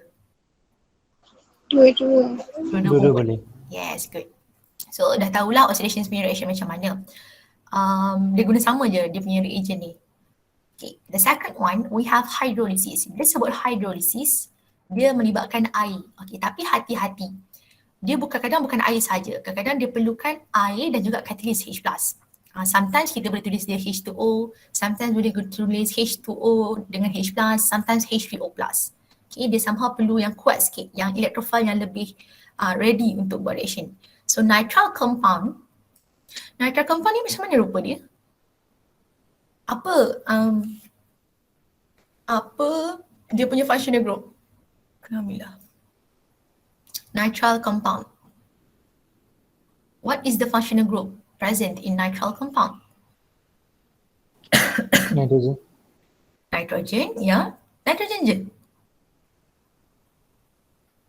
Dua-dua. Dua-dua boleh. Yes, good. So dah tahulah oxidation punya reaction macam mana. Dia guna sama je dia punya reagent ni. Okay, the second one we have hydrolysis. Bila sebut hydrolysis, dia melibatkan air. Okay, tapi hati-hati. Dia kadang bukan air saja. Kadang-kadang dia perlukan air dan juga catalyst H+. Sometimes kita boleh tulis dia H2O, sometimes boleh tulis H2O dengan H+, sometimes H3O+. Okay, dia somehow perlu yang kuat sikit, yang electrophile yang lebih ready untuk buat reaction. So nitrile compound ni macam mana rupa dia? Apa dia punya functional group? Alhamdulillah. Nitrile compound. What is the functional group present in nitrile compound? Nitrogen. Nitrogen, ya. Nitrogen je.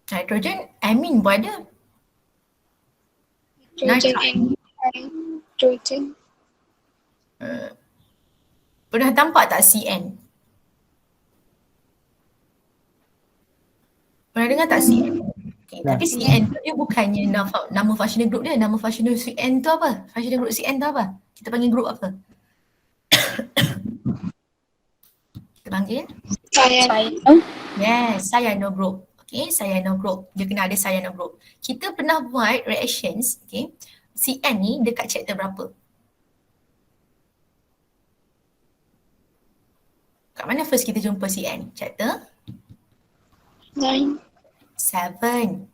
Nitrogen, amine pun ada. Nitrogen and hydrogen. Pernah tampak tak CN? Pernah dengar tak CN? Okay, tapi CN tu dia bukannya nama functional group dia. Nama functional CN tu apa? Functional group CN tu apa? Kita panggil group apa? Kita panggil? Yes, cyano group. Okay, cyano group. Dia kena ada cyano group. Kita pernah buat reactions, okay. CN ni dekat chapter berapa? Kat mana first kita jumpa CN? Chapter? 9. 7.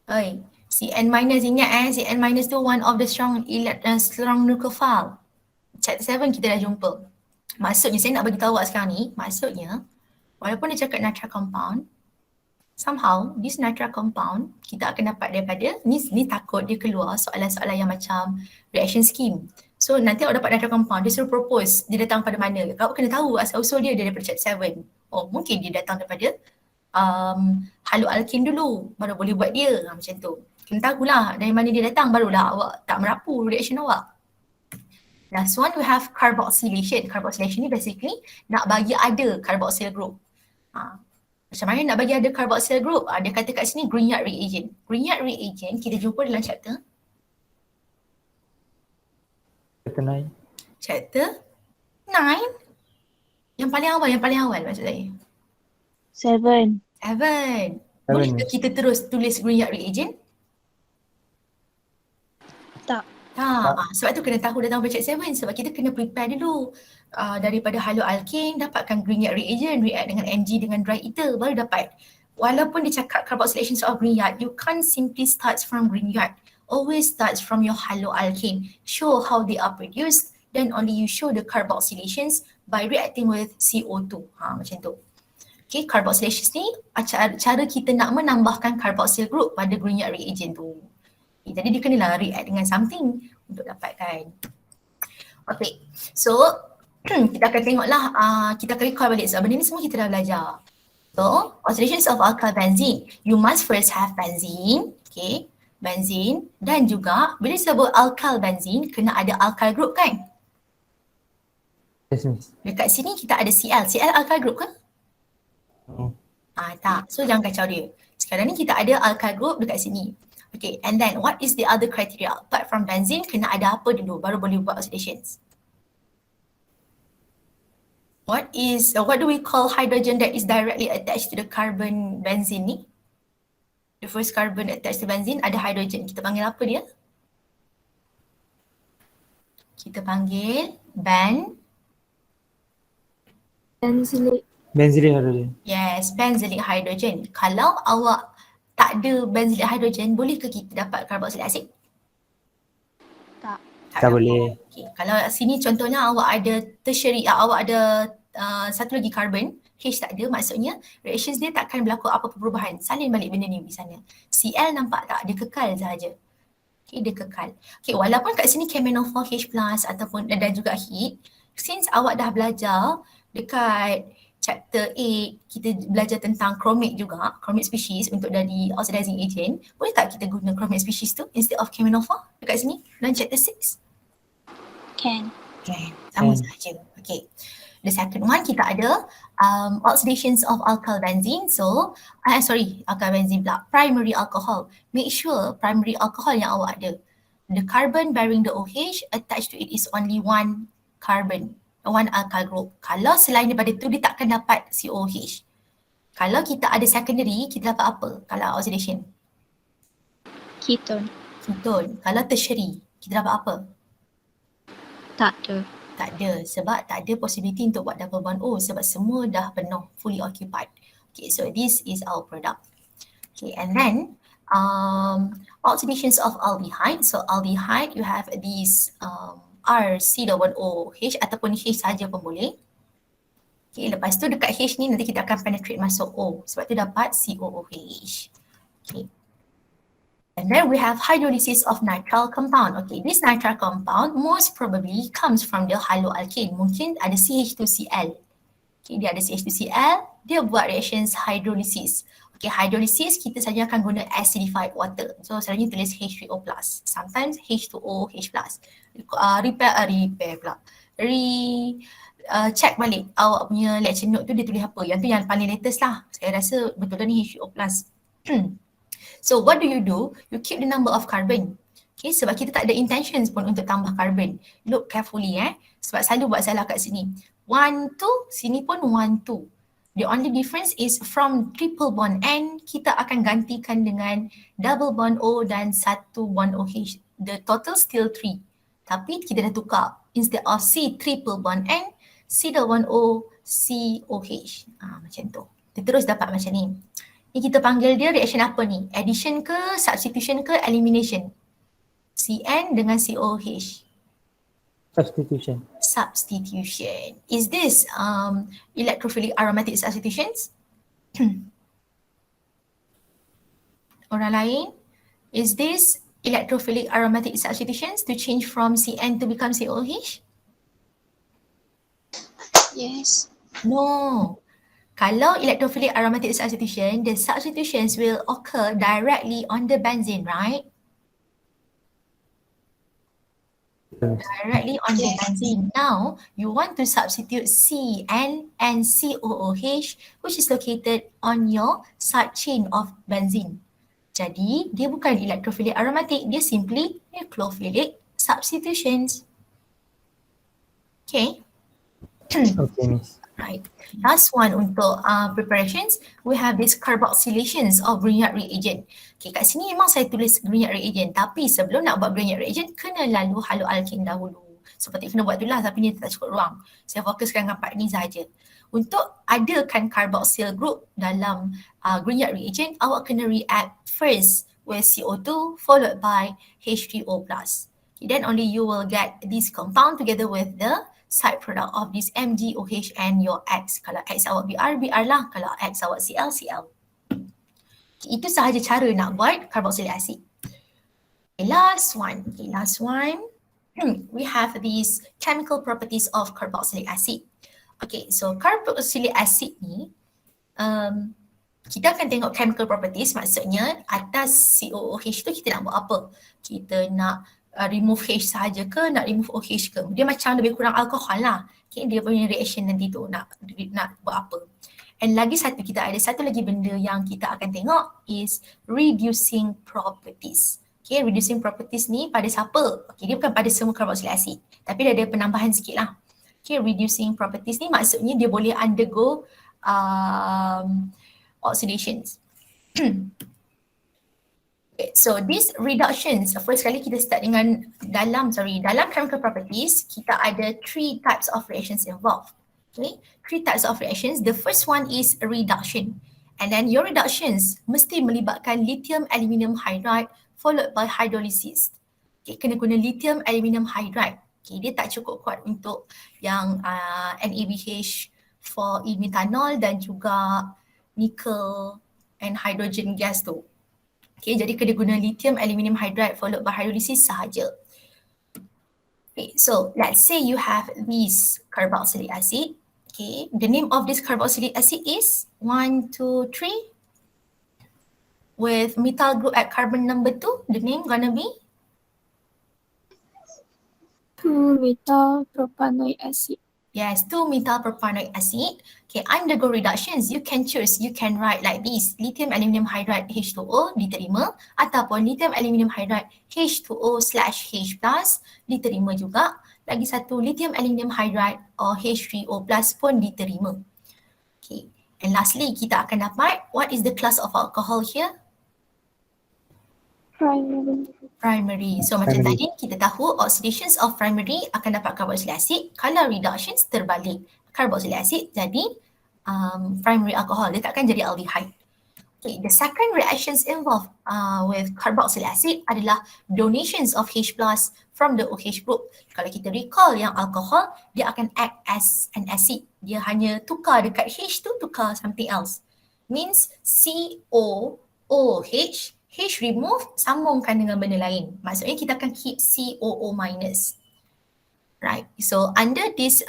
Oi, CN minus ingat CN minus tu one of the strong nucleophile. Chapter 7 kita dah jumpa. Maksudnya saya nak bagi tahu awak sekarang ni, maksudnya walaupun dia cakap nitrile compound, somehow this nitrile compound kita akan dapat daripada ni takut dia keluar soalan-soalan yang macam reaction scheme. So nanti awak dapat nitrile compound, dia suruh propose dia datang pada mana. Awak kena tahu asal-usul dia daripada chapter 7. Oh mungkin dia datang daripada haloalkin dulu baru boleh buat dia macam tu. Kena tahulah dari mana dia datang barulah awak tak merapu reaction awak. Last one we have carboxylation. Carboxylation ni basically nak bagi ada carboxyl group. Macam mana nak bagi ada carboxyl group? Dia kata kat sini Grignard reagent. Grignard reagent kita jumpa dalam chapter? Chapter 9. Chapter 9? Yang paling awal maksud saya. 7. 7. Seven, Boleh Miss. kita terus tulis Grignard reagent? Tak. Sebab tu kena tahu datang pencet 7 sebab kita kena prepare dulu. Daripada haloalkane dapatkan Grignard reagent, react dengan Mg dengan dry ether baru dapat. Walaupun dia cakap carboxylation of Grignard, you can't simply start from Grignard. Always starts from your haloalkane. Show how they are produced, then only you show the carboxylations by reacting with CO2. Macam tu. Okay, carboxylations ni cara kita nak menambahkan carboxyl group pada Grignard reagent tu. Okay, jadi dia kenalah react dengan something untuk dapatkan. Okay, so kita akan tengoklah, kita akan recall balik sebab benda ni semua kita dah belajar. So, oxidations of alkyl benzene, you must first have benzene, okay, benzene dan juga bila sebut alkyl benzene kena ada alkyl group kan? Yes, Miss. Dekat sini kita ada Cl. Cl alkyl group ke? Oh. Tak. So jangan kacau dia. Sekarang ni kita ada alkyl group dekat sini. Okay, and then what is the other criteria? Apart from benzene, kena ada apa dulu baru boleh buat oxidations? What do we call hydrogen that is directly attached to the carbon benzene ni? The first carbon attached to benzene ada hydrogen. Kita panggil apa dia? Kita panggil Benzylic. Benzylic hydrogen. Yes, benzylic hydrogen. Kalau awak tak ada benzylic hydrogen, boleh ke kita dapat carboxylic acid? Tak. Tak boleh. Okay. Kalau sini contohnya awak ada tertiary, awak ada satu lagi carbon, H tak ada, maksudnya reactions dia takkan berlaku apa-apa perubahan. Salin balik benda ni di sana. Cl nampak tak? Dia kekal sahaja. Okay, dia kekal. Okay, walaupun kat sini KMnO4 H+, ataupun dan juga heat, since awak dah belajar dekat chapter 8, kita belajar tentang chromate juga, chromate species untuk dari oxidizing agent. Boleh tak kita guna chromate species tu instead of KMnO4 dekat sini dalam chapter 6? Can. Okay, sama sahaja. Okay. The second one kita ada oxidations of alkyl benzene. So, alkyl benzene pula. Primary alcohol. Make sure primary alcohol yang awak ada, the carbon bearing the OH attached to it is only one carbon, one alkyl group. Kalau selain daripada tu dia takkan dapat COH. Kalau kita ada secondary, kita dapat apa kalau oxidation? Ketone. Ketone. Kalau tertiary, kita dapat apa? Tak ada. Tak ada, sebab tak ada possibility untuk buat double bond O sebab semua dah penuh, fully occupied. Okay, so this is our product. Okay, and then oxidations of aldehyde. So aldehyde, you have these RC-OH ataupun H saja pun boleh. Okay, lepas tu dekat H ni nanti kita akan penetrate masuk O sebab tu dapat COOH. Okay. And then we have hydrolysis of nitrile compound. Okay, this nitrile compound most probably comes from the haloalkane. Mungkin ada CH2Cl. Okay, dia ada CH2Cl, dia buat reactions hydrolysis. Okay, hydrolysis kita saja akan guna acidified water. So selalunya tulis H3O+. Sometimes H2OH+. Check balik awak punya lecture note tu dia tulis apa. Yang tu yang paling latest lah. Saya rasa betul dah ni H3O+. So what do? You keep the number of carbon. Okay, sebab kita tak ada intentions pun untuk tambah carbon. Look carefully sebab selalu buat salah kat sini. 1, 2, sini pun 1, 2. The only difference is from triple bond N, kita akan gantikan dengan double bond O dan satu bond OH. The total still 3. Tapi kita dah tukar. Instead of C triple bond N, C double bond O, C OH. Macam tu. Dia terus dapat macam ni. Ni kita panggil dia reaction apa ni? Addition ke, substitution ke, elimination? CN dengan COH. Substitution. Substitution. Is this electrophilic aromatic substitutions? Orang lain? Is this electrophilic aromatic substitutions to change from CN to become COH? Yes. No. Kalau electrophilic aromatic substitution, the substitutions will occur directly on the benzene, right? Directly on the benzene. Now, you want to substitute CN and COOH, which is located on your side chain of benzene. Jadi, dia bukan electrophilic aromatic, dia simply nucleophilic substitutions. Okay. Okay, Miss. Right. Last one untuk preparations, we have this carboxylations of Grignard reagent. Okay, kat sini memang saya tulis Grignard reagent, tapi sebelum nak buat Grignard reagent, kena lalu haloalkane dahulu. Seperti kena buat tu lah, tapi ni tak cukup ruang. Saya fokuskan dengan part ni sahaja. Untuk adakan carboxyl group dalam Grignard reagent, awak kena react first with CO2 followed by H3O+. Okay, then only you will get this compound together with the side product of this MgOH and your X. Kalau X awak BR, BR lah. Kalau X awak Cl, Cl. Okay, itu sahaja cara nak buat carboxylic acid. Okay, last one. We have these chemical properties of carboxylic acid. Okay, so carboxylic acid ni, kita akan tengok chemical properties, maksudnya atas COOH tu kita nak buat apa? Kita nak remove H sahaja ke, nak remove OH ke? Dia macam lebih kurang alkohol lah. Okay, dia punya reaction nanti tu nak buat apa. And lagi satu, kita ada satu lagi benda yang kita akan tengok is reducing properties. Okay, reducing properties ni pada siapa? Okay, dia bukan pada semua carboxylic acid, tapi dia ada penambahan sikit lah. Okay, reducing properties ni maksudnya dia boleh undergo oxidations. Okay, so these reductions, first kali kita start dengan dalam chemical properties, kita ada 3 types of reactions involved. Okay, 3 types of reactions. The first one is reduction. And then your reductions mesti melibatkan lithium aluminium hydride followed by hydrolysis. Okay, kena guna lithium aluminium hydride. Okay, dia tak cukup kuat untuk yang NaBH for methanol dan juga nickel and hydrogen gas tu. Okay, jadi kena guna lithium aluminium hydride followed by hydrolysis sahaja. Okay, so let's say you have this carboxylic acid. Okay, the name of this carboxylic acid is 1, 2, 3. With methyl group at carbon number 2, the name gonna be 2-methyl propanoic acid. yes, 2-methyl propanoic acid. Okay, undergo reductions, you can choose, you can write like this, lithium aluminium hydride H2O diterima ataupun lithium aluminium hydride H2O/H+, diterima juga. Lagi satu, lithium aluminium hydride or H3O+ pun diterima. Okay, and lastly kita akan dapat what is the class of alcohol here? Primary. So macam tadi kita tahu oxidations of primary akan dapat carboxylic acid. Kalau reductions terbalik, carboxylic acid jadi primary alcohol. Dia takkan jadi aldehyde. Okay, the second reactions involved with carboxylic acid adalah donations of H+ from the OH group. Kalau kita recall yang alcohol, dia akan act as an acid. Dia hanya tukar dekat H tu, tukar something else. Means COOH, H remove, sambungkan dengan benda lain. Maksudnya kita akan keep COO-. Right. So under this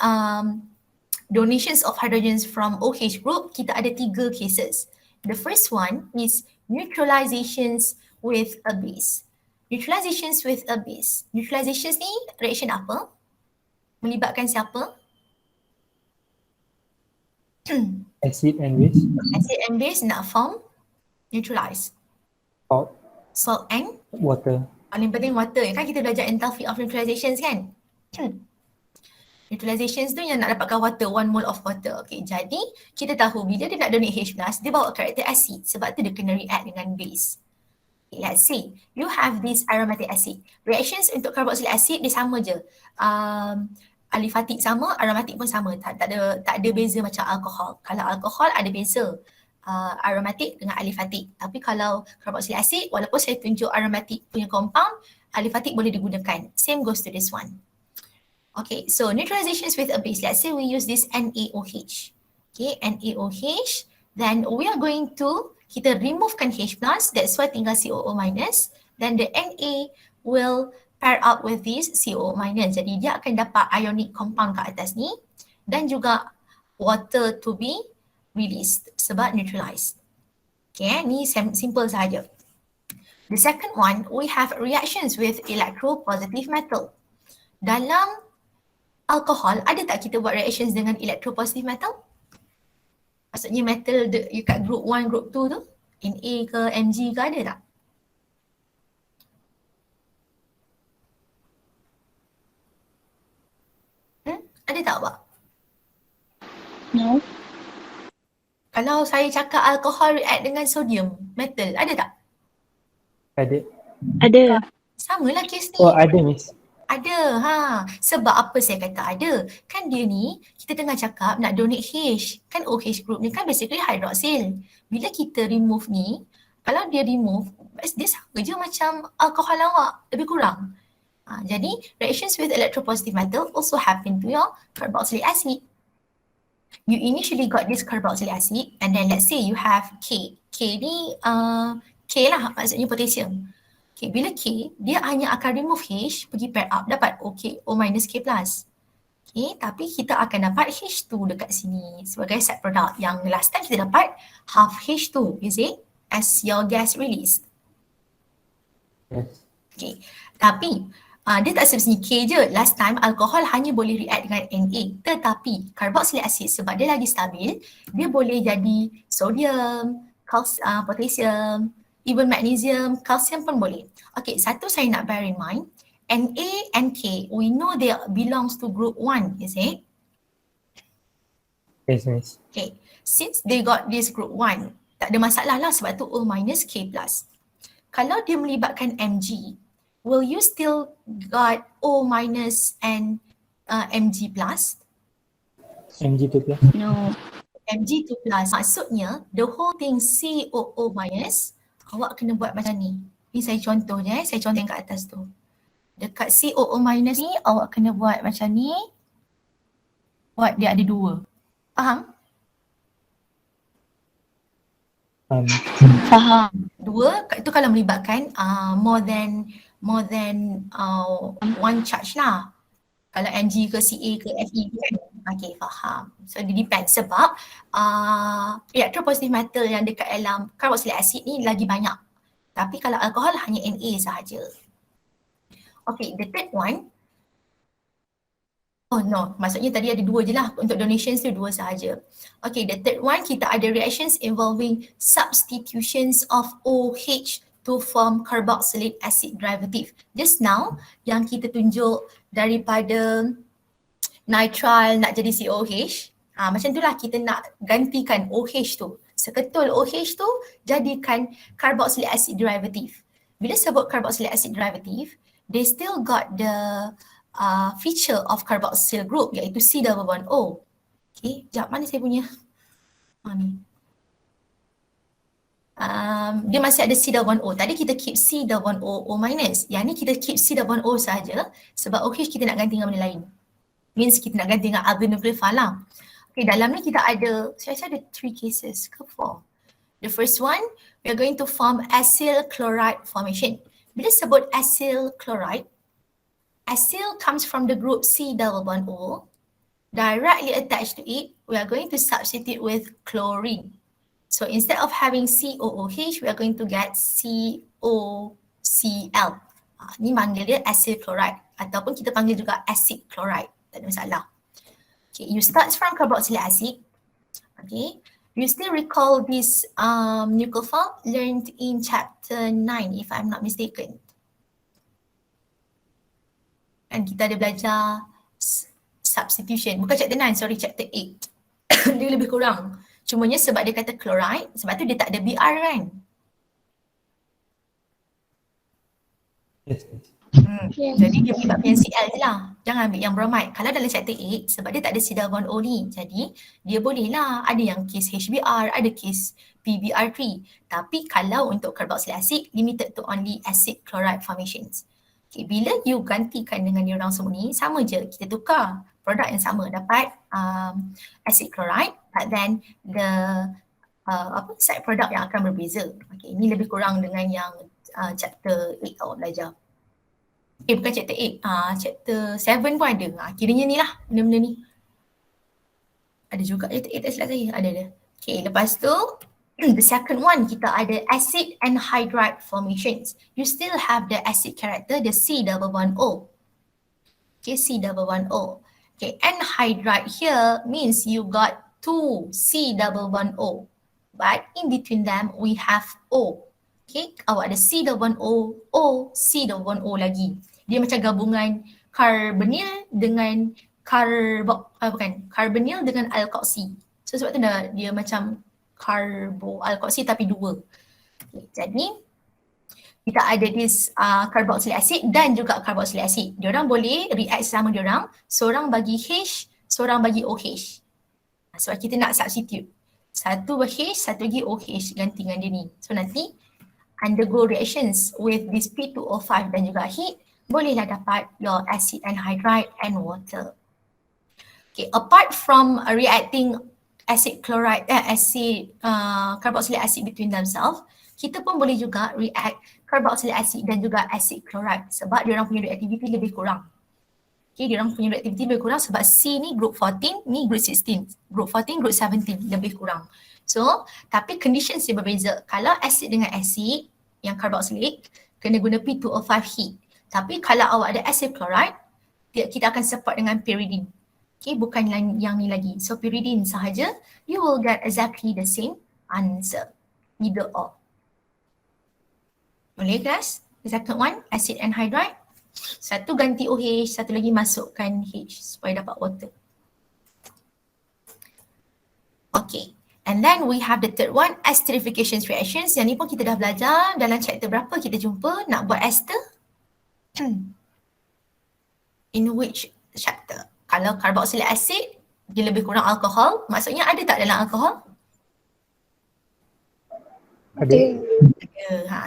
donations of hydrogens from OH group, kita ada 3 cases. The first one is neutralizations with a base. Neutralizations with a base. Neutralizations ni reaction apa? Melibatkan siapa? Acid and base. Acid and base nak form neutralize. Salt. Salt and Water. paling penting water. Kan kita belajar enthalpy of neutralizations kan? Neutralizations tu yang nak dapatkan water, 1 mole of water. Okay, jadi kita tahu bila dia nak donate H+, dia bawa karakter acid sebab tu dia kena react dengan base. Okay, let's say you have this aromatic acid. Reactions untuk carboxylic acid dia sama je. Aliphatic sama, aromatic pun sama. Tak ada beza macam alkohol. Kalau alkohol ada beza. Aromatic dengan aliphatic. Tapi kalau carboxylic acid, walaupun saya tunjuk aromatic punya compound, aliphatic boleh digunakan. Same goes to this one. Okay, so neutralizations with a base. Let's say we use this NaOH. Okay, NaOH. Then we are going to, kita removekan H+, that's why tinggal COO-. Then the Na will pair up with this COO-. Jadi dia akan dapat ionic compound kat atas ni. Dan juga water to be released sebab neutralized. Okay, ni simple sahaja. The second one, we have reactions with electropositive metal. Dalam alkohol, ada tak kita buat reactions dengan electropositive metal? Maksudnya metal dekat group 1, group 2 tu, Na ke Mg ke, ada tak? Ada tak, Pak? No. Kalau saya cakap alkohol react dengan sodium metal, ada tak? Ada. Ada. Samalah kes ni. Oh, ada Miss. Ada, Sebab apa saya kata ada? Kan dia ni, kita tengah cakap nak donate H. Kan OH group ni kan basically hydroxyl. Bila kita remove ni, kalau dia remove, dia sama je macam alkohol lawak, lebih kurang. Jadi, reactions with electropositive metal also happen to your carboxylic acid. You initially got this carboxylic acid and then let's say you have K. K ni, K lah maksudnya potassium. Okay, bila K, dia hanya akan remove H, pergi pair up, dapat OK, O minus K plus. Okay, tapi kita akan dapat H2 dekat sini sebagai side product. Yang last time kita dapat half H2, is it? As your gas release. Yes. Okay, tapi dia tak sebesar K je. Last time alkohol hanya boleh react dengan Na. Tetapi carboxylic acid sebab dia lagi stabil, dia boleh jadi sodium, potassium, even magnesium, calcium pun boleh. Okay, satu saya nak bear in mind, Na and K, we know they belongs to group 1, is it? Yes, Miss. Okay, since they got this group 1, tak ada masalah lah sebab tu O minus K plus. Kalau dia melibatkan Mg, will you still got O minus and Mg plus? Mg2 plus. No. Mg2 plus, maksudnya the whole thing COO minus, awak kena buat macam ni. Ni saya contoh je, saya contoh yang kat atas tu. Dekat COO minus ni, awak kena buat macam ni. Buat dia ada 2. Faham? Faham. 2, itu kalau melibatkan more than one charge lah. Kalau Mg ke Ca ke Fe kan. Okay, faham. So it depends sebab electropositive metal yang dekat dalam carboxylic acid ni lagi banyak. Tapi kalau alkohol hanya Na sahaja. Okay, the third one. Oh no, maksudnya tadi ada 2 je lah. Untuk donations tu 2 sahaja. Okay, the third one kita ada reactions involving substitutions of OH to form carboxylic acid derivative. Just now yang kita tunjuk daripada nitrile nak jadi COH, macam itulah kita nak gantikan OH tu. Seketul OH tu jadikan carboxylic acid derivative. Bila sebut carboxylic acid derivative, they still got the feature of carboxyl group iaitu C double bond O. Okay, sekejap mana saya punya? Ni. Dia masih ada C double bond O. Tadi kita keep C double bond O, O minus. Yang ni kita keep C double bond O saja sebab OH kita nak ganti dengan benda lain. Means kita nak ganti dengan aldehyde lah. Okay, dalam ni kita ada, saya rasa ada 3 cases ke 4. The first one, we are going to form acyl chloride formation. Bila sebut acyl chloride, acyl comes from the group C double bond O. Directly attached to it, we are going to substitute with chlorine. So instead of having COOH, we are going to get COCl. Ni panggil dia acyl chloride ataupun kita panggil juga acid chloride. Tak ada masalah. Okay, you start from carboxylic acid. Okay, you still recall this nucleophile learned in chapter 9 if I'm not mistaken. And kita ada belajar substitution. Bukan chapter 9, sorry, chapter 8. Dia lebih kurang. Cumanya sebab dia kata chloride, sebab tu dia tak ada BR kan? Yes. Yes. Jadi dia menyebabkan Cl je lah. Jangan ambil yang bromide. Kalau dalam chapter 8, sebab dia tak ada C double bond O ni. Jadi dia boleh lah. Ada yang case HBr, ada case PBr3. Tapi kalau untuk carboxylic acid, limited to only acid chloride formations. Okay, bila you gantikan dengan diorang semua ni, sama je. Kita tukar produk yang sama. Dapat acid chloride, but then the side product yang akan berbeza. Okay, ini lebih kurang dengan yang chapter 8 awak belajar. Bukan chapter 8, chapter 7 pun ada. Kiranya ni lah benda-benda ni. Ada juga chapter 8 tak silap saya. Ada. Okay, lepas tu the second one kita ada acid anhydride formations. You still have the acid character, the C double bond O. Okay, C double bond O. Okay, anhydride here means you got 2 C double bond O. But in between them we have O. Okay, awak ada C double bond O, O, C double bond O lagi. Dia macam gabungan carbonyl dengan carbonyl dengan alkoxy. So sebab tu dia macam alkoxy tapi dua. Okay, jadi kita ada this carboxylic acid dan juga carboxylic acid. Diorang boleh react sama diorang, seorang bagi H, seorang bagi OH. Sebab kita nak substitute. Satu H, satu lagi OH ganti dengan dia ni. So nanti undergo reactions with this P2O5 dan juga heat, bolehlah dapat your acid anhydride and water. Okay, apart from reacting carboxylic acid between themselves, kita pun boleh juga react carboxylic acid dan juga acid chloride sebab diorang punya reactivity lebih kurang. Okay, diorang punya reactivity lebih kurang sebab C ni group 14, ni group 16. Group 14, group 17 lebih kurang. So, tapi conditions dia berbeza. Kalau acid dengan acid yang carboxylic, kena guna P2O5 heat. Tapi kalau awak ada acid chloride, kita akan support dengan pyridine. Okay, bukan yang ni lagi. So, pyridine sahaja, you will get exactly the same answer. Either or. Boleh guys? The second one, acid anhydride. Satu ganti OH, satu lagi masukkan H supaya dapat water. Okay. And then we have the third one, esterification reactions. Yang ni pun kita dah belajar dalam chapter berapa kita jumpa nak buat ester? In which chapter? Kalau carboxylic acid, dia lebih kurang alkohol. Maksudnya ada tak dalam alkohol? Ada.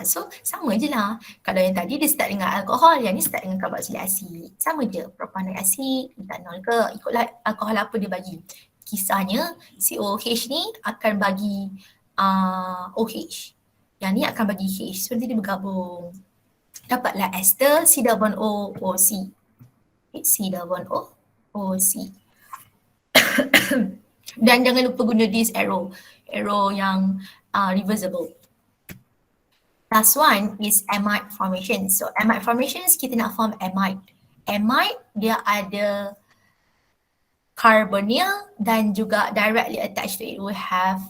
So sama je lah. Kalau yang tadi dia start dengan alkohol, yang ni start dengan carboxylic acid. Sama je, propanoic acid, etanol ke, ikutlah alkohol apa dia bagi. Kisahnya COH ni akan bagi OH. Yang ni akan bagi H. So nanti dia bergabung. Dapatlah ester C double O O C. C double O O C. Dan jangan lupa guna this arrow. Arrow yang reversible. Last one is amide formation. So amide formations kita nak form amide. Amide dia ada carbonyl dan juga directly attached to it we have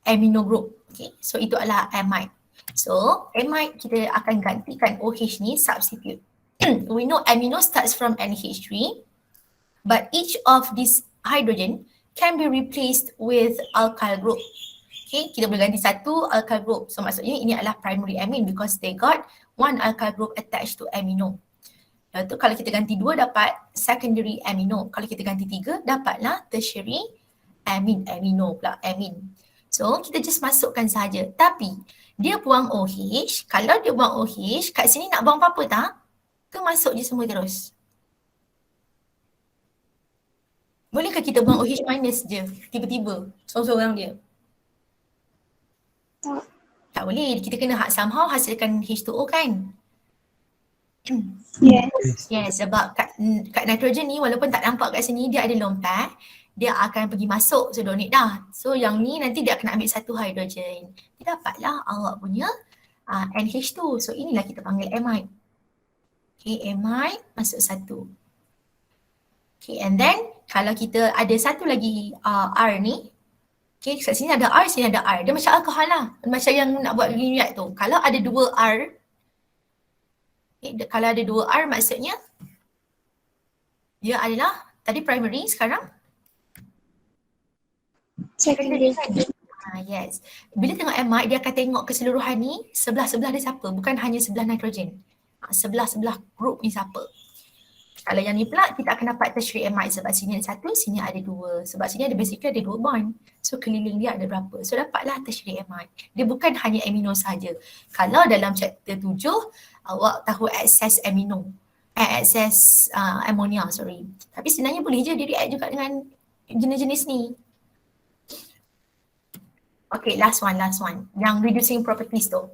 amino group. Okay, so itu adalah amide. So amide kita akan gantikan OH ni substitute. We know amino starts from NH3, but each of these hydrogen can be replaced with alkyl group. Okay, kita boleh ganti satu alkyl group. So maksudnya ini adalah primary amine because they got one alkyl group attached to amino. Lepas tu kalau kita ganti 2 dapat secondary amino. Kalau kita ganti 3 dapatlah tertiary amino pula amine. So kita just masukkan saja. Tapi dia buang OH. Kalau dia buang OH, kat sini nak buang apa-apa tak? Ke masuk je semua terus? Bolehkah kita buang OH minus je tiba-tiba seorang-seorang dia? Tak boleh. Kita kena somehow hasilkan H2O kan? Yes. Yes, sebab kat nitrogen ni walaupun tak nampak kat sini dia ada lone pair, dia akan pergi masuk donate dah. So yang ni nanti dia akan ambil satu hidrogen. Dia dapatlah awak punya NH2. So inilah kita panggil amide. Okay, amide masuk satu. Okay, and then kalau kita ada satu lagi R ni, okay, kat sini ada R, sini ada R. Dia macam alkohol lah. Macam yang nak buat react tu. Kalau ada 2 R, okay, kalau ada 2 R maksudnya dia adalah tadi primary, sekarang Secondary. Yes. Bila tengok amide, dia akan tengok keseluruhan ni sebelah-sebelah dia siapa. Bukan hanya sebelah nitrogen. Sebelah-sebelah group ni siapa. Kalau yang ni pula kita akan dapat tertiary amide sebab sini ada 1, sini ada 2. Sebab sini ada basically ada 2 bond. So keliling dia ada berapa. So dapatlah tertiary amide. Dia bukan hanya amino saja. Kalau dalam chapter 7 awak tahu excess amino. Excess ammonia, sorry. Tapi sebenarnya boleh je dia react juga dengan jenis-jenis ni. Okay, last one. Yang reducing properties tu.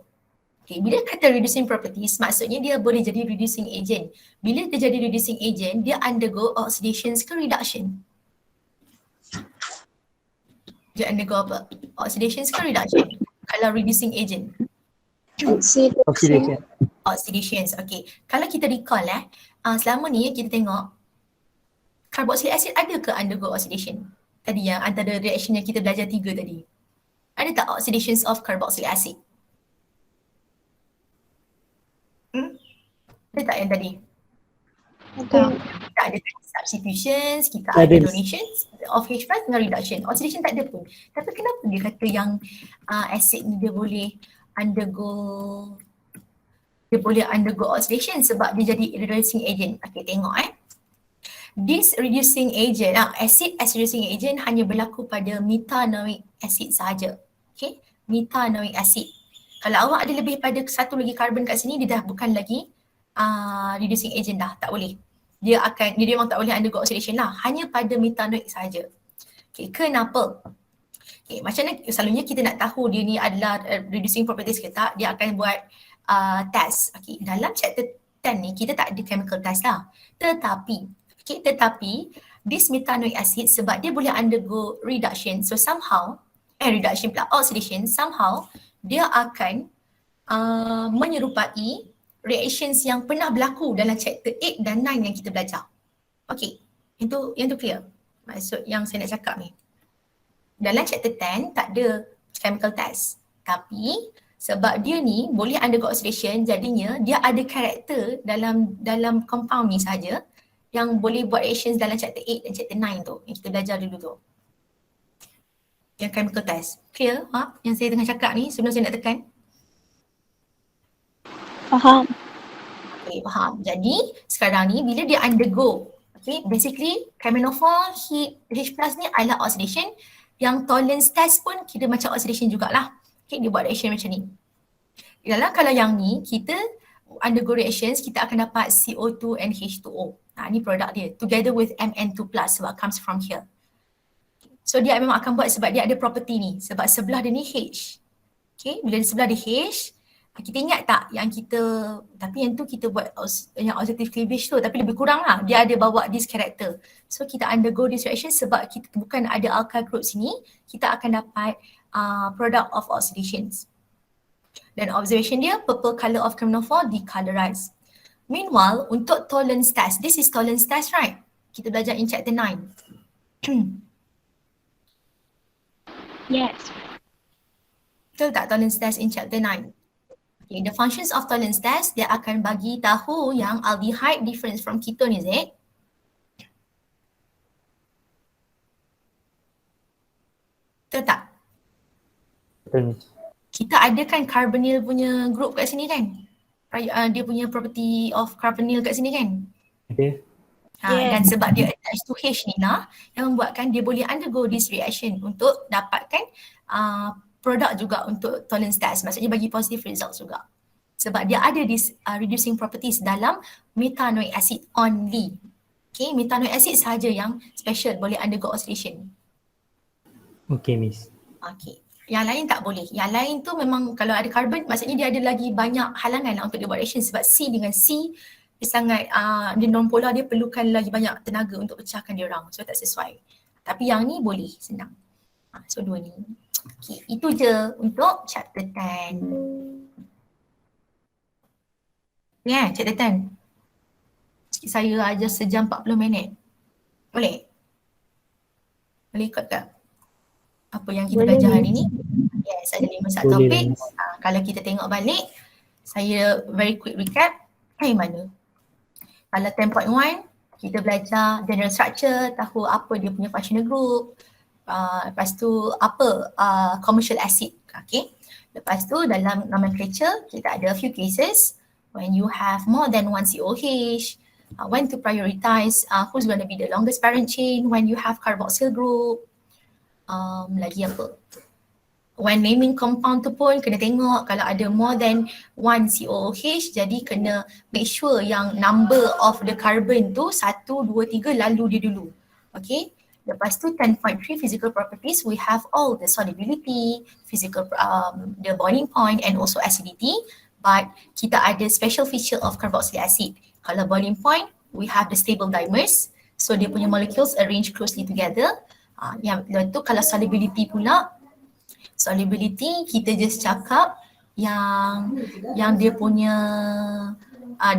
Okay, bila kata reducing properties, maksudnya dia boleh jadi reducing agent. Bila dia jadi reducing agent, dia undergo oxidation ke reduction? Dia undergo apa? Oxidation ke reduction? Kalau reducing agent. Oxidation. Oxidations, okay. Kalau kita recall selama ni kita tengok carboxylic acid ada ke undergo oxidation? Tadi yang antara reaction yang kita belajar 3 tadi. Ada tak oxidations of carboxylic acid? Ada tak yang tadi? Kita ada substitutions, kita ada Ada. donations of H+ dengan reduction. Oxidation tak ada pun. Tapi kenapa dia kata yang acid ni dia boleh undergo oxidation? Sebab dia jadi reducing agent. Okay, tengok This reducing agent, acid as reducing agent hanya berlaku pada methanoic acid sahaja. Okay, methanoic acid. Kalau awak ada lebih pada satu lagi karbon kat sini, dia dah bukan lagi reducing agent dah, tak boleh. Dia memang tak boleh undergo oxidation lah, hanya pada methanoic sahaja. Okay, kenapa? Okay, macam mana selalunya kita nak tahu dia ni adalah reducing properties ke tak, dia akan buat test. Okay, dalam chapter 10 ni kita tak ada chemical test lah. Tetapi this methanoic acid sebab dia boleh undergo reduction, so somehow oxidation, somehow dia akan menyerupai reactions yang pernah berlaku dalam chapter 8 dan 9 yang kita belajar. Okay, yang tu clear maksud yang saya nak cakap ni. Dalam chapter 10 tak ada chemical test, tapi sebab dia ni boleh undergo oxidation, jadinya dia ada karakter dalam compound ni saja yang boleh buat reactions dalam chapter 8 dan chapter 9 tu yang kita belajar dulu tu. Yang chemical test. Clear yang saya tengah cakap ni sebelum saya nak tekan? Faham. Okay, faham. Jadi sekarang ni bila dia undergo, okay, basically carbenophore H+ ni adalah oxidation. Yang tolerance test pun kita macam oxidation jugalah. Okay, dia buat reaction macam ni. Kalau yang ni kita undergo reactions, kita akan dapat CO2 and H2O. Ni produk dia together with Mn2+ sebab comes from here. So dia memang akan buat sebab dia ada property ni, sebab sebelah dia ni H. Okay, bila di sebelah dia H, kita ingat tak yang tapi yang tu kita buat yang oxidative cleavage tu, tapi lebih kurang lah, dia ada bawa this character. So kita undergo this reaction sebab kita bukan ada alkyl group sini, kita akan dapat product of oxidations. Dan observation dia, purple color of carbenophore decolorized. Meanwhile, untuk tolerance test, this is tolerance test, right? Kita belajar in chapter 9. Yes. Betul tak tolerance test in chapter 9? Okay, the functions of tolerance test, dia akan bagi tahu yang aldehyde difference from ketone, is it? Betul tak? Betul. Kita ada kan carbonyl punya group kat sini kan? Dia punya property of carbonyl kat sini kan? Okay. Dan sebab dia attached to H ni lah, yang membuatkan dia boleh undergo this reaction untuk dapatkan produk juga untuk tolerance test. Maksudnya bagi positive results juga. Sebab dia ada this reducing properties dalam methanoic acid only. Okay, methanoic acid sahaja yang special boleh undergo oxidation. Okay, Miss. Okay. Yang lain tak boleh. Yang lain tu memang kalau ada carbon, maksudnya dia ada lagi banyak halangan lah untuk dia buat reaction sebab C dengan C dia sangat, dia non-polar, dia perlukan lagi banyak tenaga untuk pecahkan dia orang. So tak sesuai. Tapi yang ni boleh, senang. So dua ni. Okay, itu je untuk chapter 10. Ya, chapter 10. Sikit saya ajar sejam 40 minit. Boleh? Boleh ikut tak? Apa yang kita belajar hari ni? Yes, ada 5 subtopik. Kalau kita tengok balik, saya very quick recap. Mana? Kalau 10.1, kita belajar general structure, tahu apa dia punya functional group. Lepas tu apa commercial acid. Okay. Lepas tu dalam nomenclature, kita ada a few cases when you have more than one COH, when to prioritize who's going to be the longest parent chain, when you have carboxyl group. Lagi apa? When naming compound tu pun kena tengok kalau ada more than one COOH, jadi kena make sure yang number of the carbon tu 1, 2, 3 lalu dia dulu. Okay. Lepas tu 10.3 physical properties, we have all the solubility, physical, the boiling point and also acidity. But kita ada special feature of carboxylic acid. Kalau boiling point, we have the stable dimers. So dia punya molecules arranged closely together. Yang tu kalau solubility pula, solubility kita just cakap yang dia punya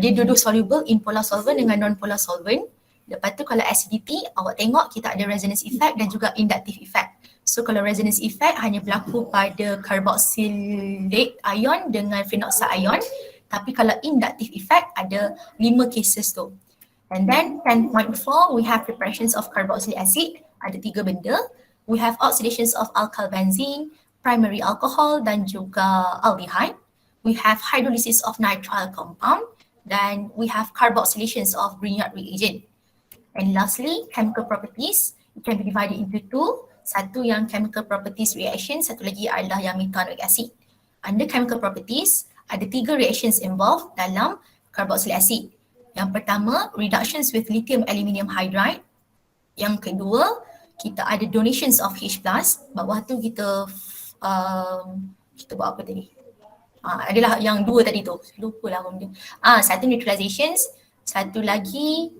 dia dua-dua soluble in polar solvent dengan non-polar solvent. Lepas tu kalau acidity, awak tengok kita ada resonance effect dan juga inductive effect. So kalau resonance effect hanya berlaku pada carboxylate ion dengan phenoxide ion, tapi kalau inductive effect ada 5 cases tu. And then 10.4, we have preparations of carboxylic acid. Ada 3 benda. We have oxidations of alkyl benzene, primary alcohol dan juga aldehyde. We have hydrolysis of nitrile compound dan we have carboxylations of Grignard reagent. And lastly, chemical properties. It can be divided into 2. Satu yang chemical properties reaction, satu lagi adalah yang methanoic acid. Under chemical properties, ada 3 reactions involved dalam carboxylic acid. Yang pertama, reductions with lithium aluminium hydride. Yang kedua, kita ada donations of H+. Bawah tu kita buat apa tadi? Adalah yang 2 tadi tu. Lupa lah benda. Satu neutralizations, satu lagi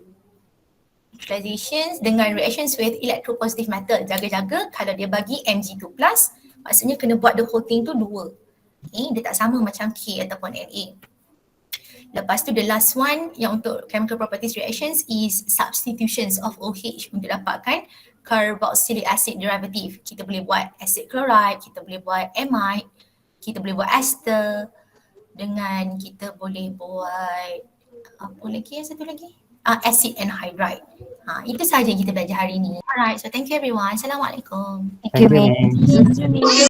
neutralizations dengan reactions with electropositive metal. Jaga-jaga kalau dia bagi Mg2+, maksudnya kena buat the whole thing tu 2. Okay, dia tak sama macam K ataupun Na. Lepas tu the last one yang untuk chemical properties reactions is substitutions of OH untuk dapatkan carboxylic acid derivative. Kita boleh buat acid chloride, kita boleh buat amide, kita boleh buat ester dengan kita boleh buat apa lagi yang satu lagi? Acid anhydride. Itu sahaja yang kita belajar hari ini. Alright, so thank you everyone. Assalamualaikum. Thank you, Miss.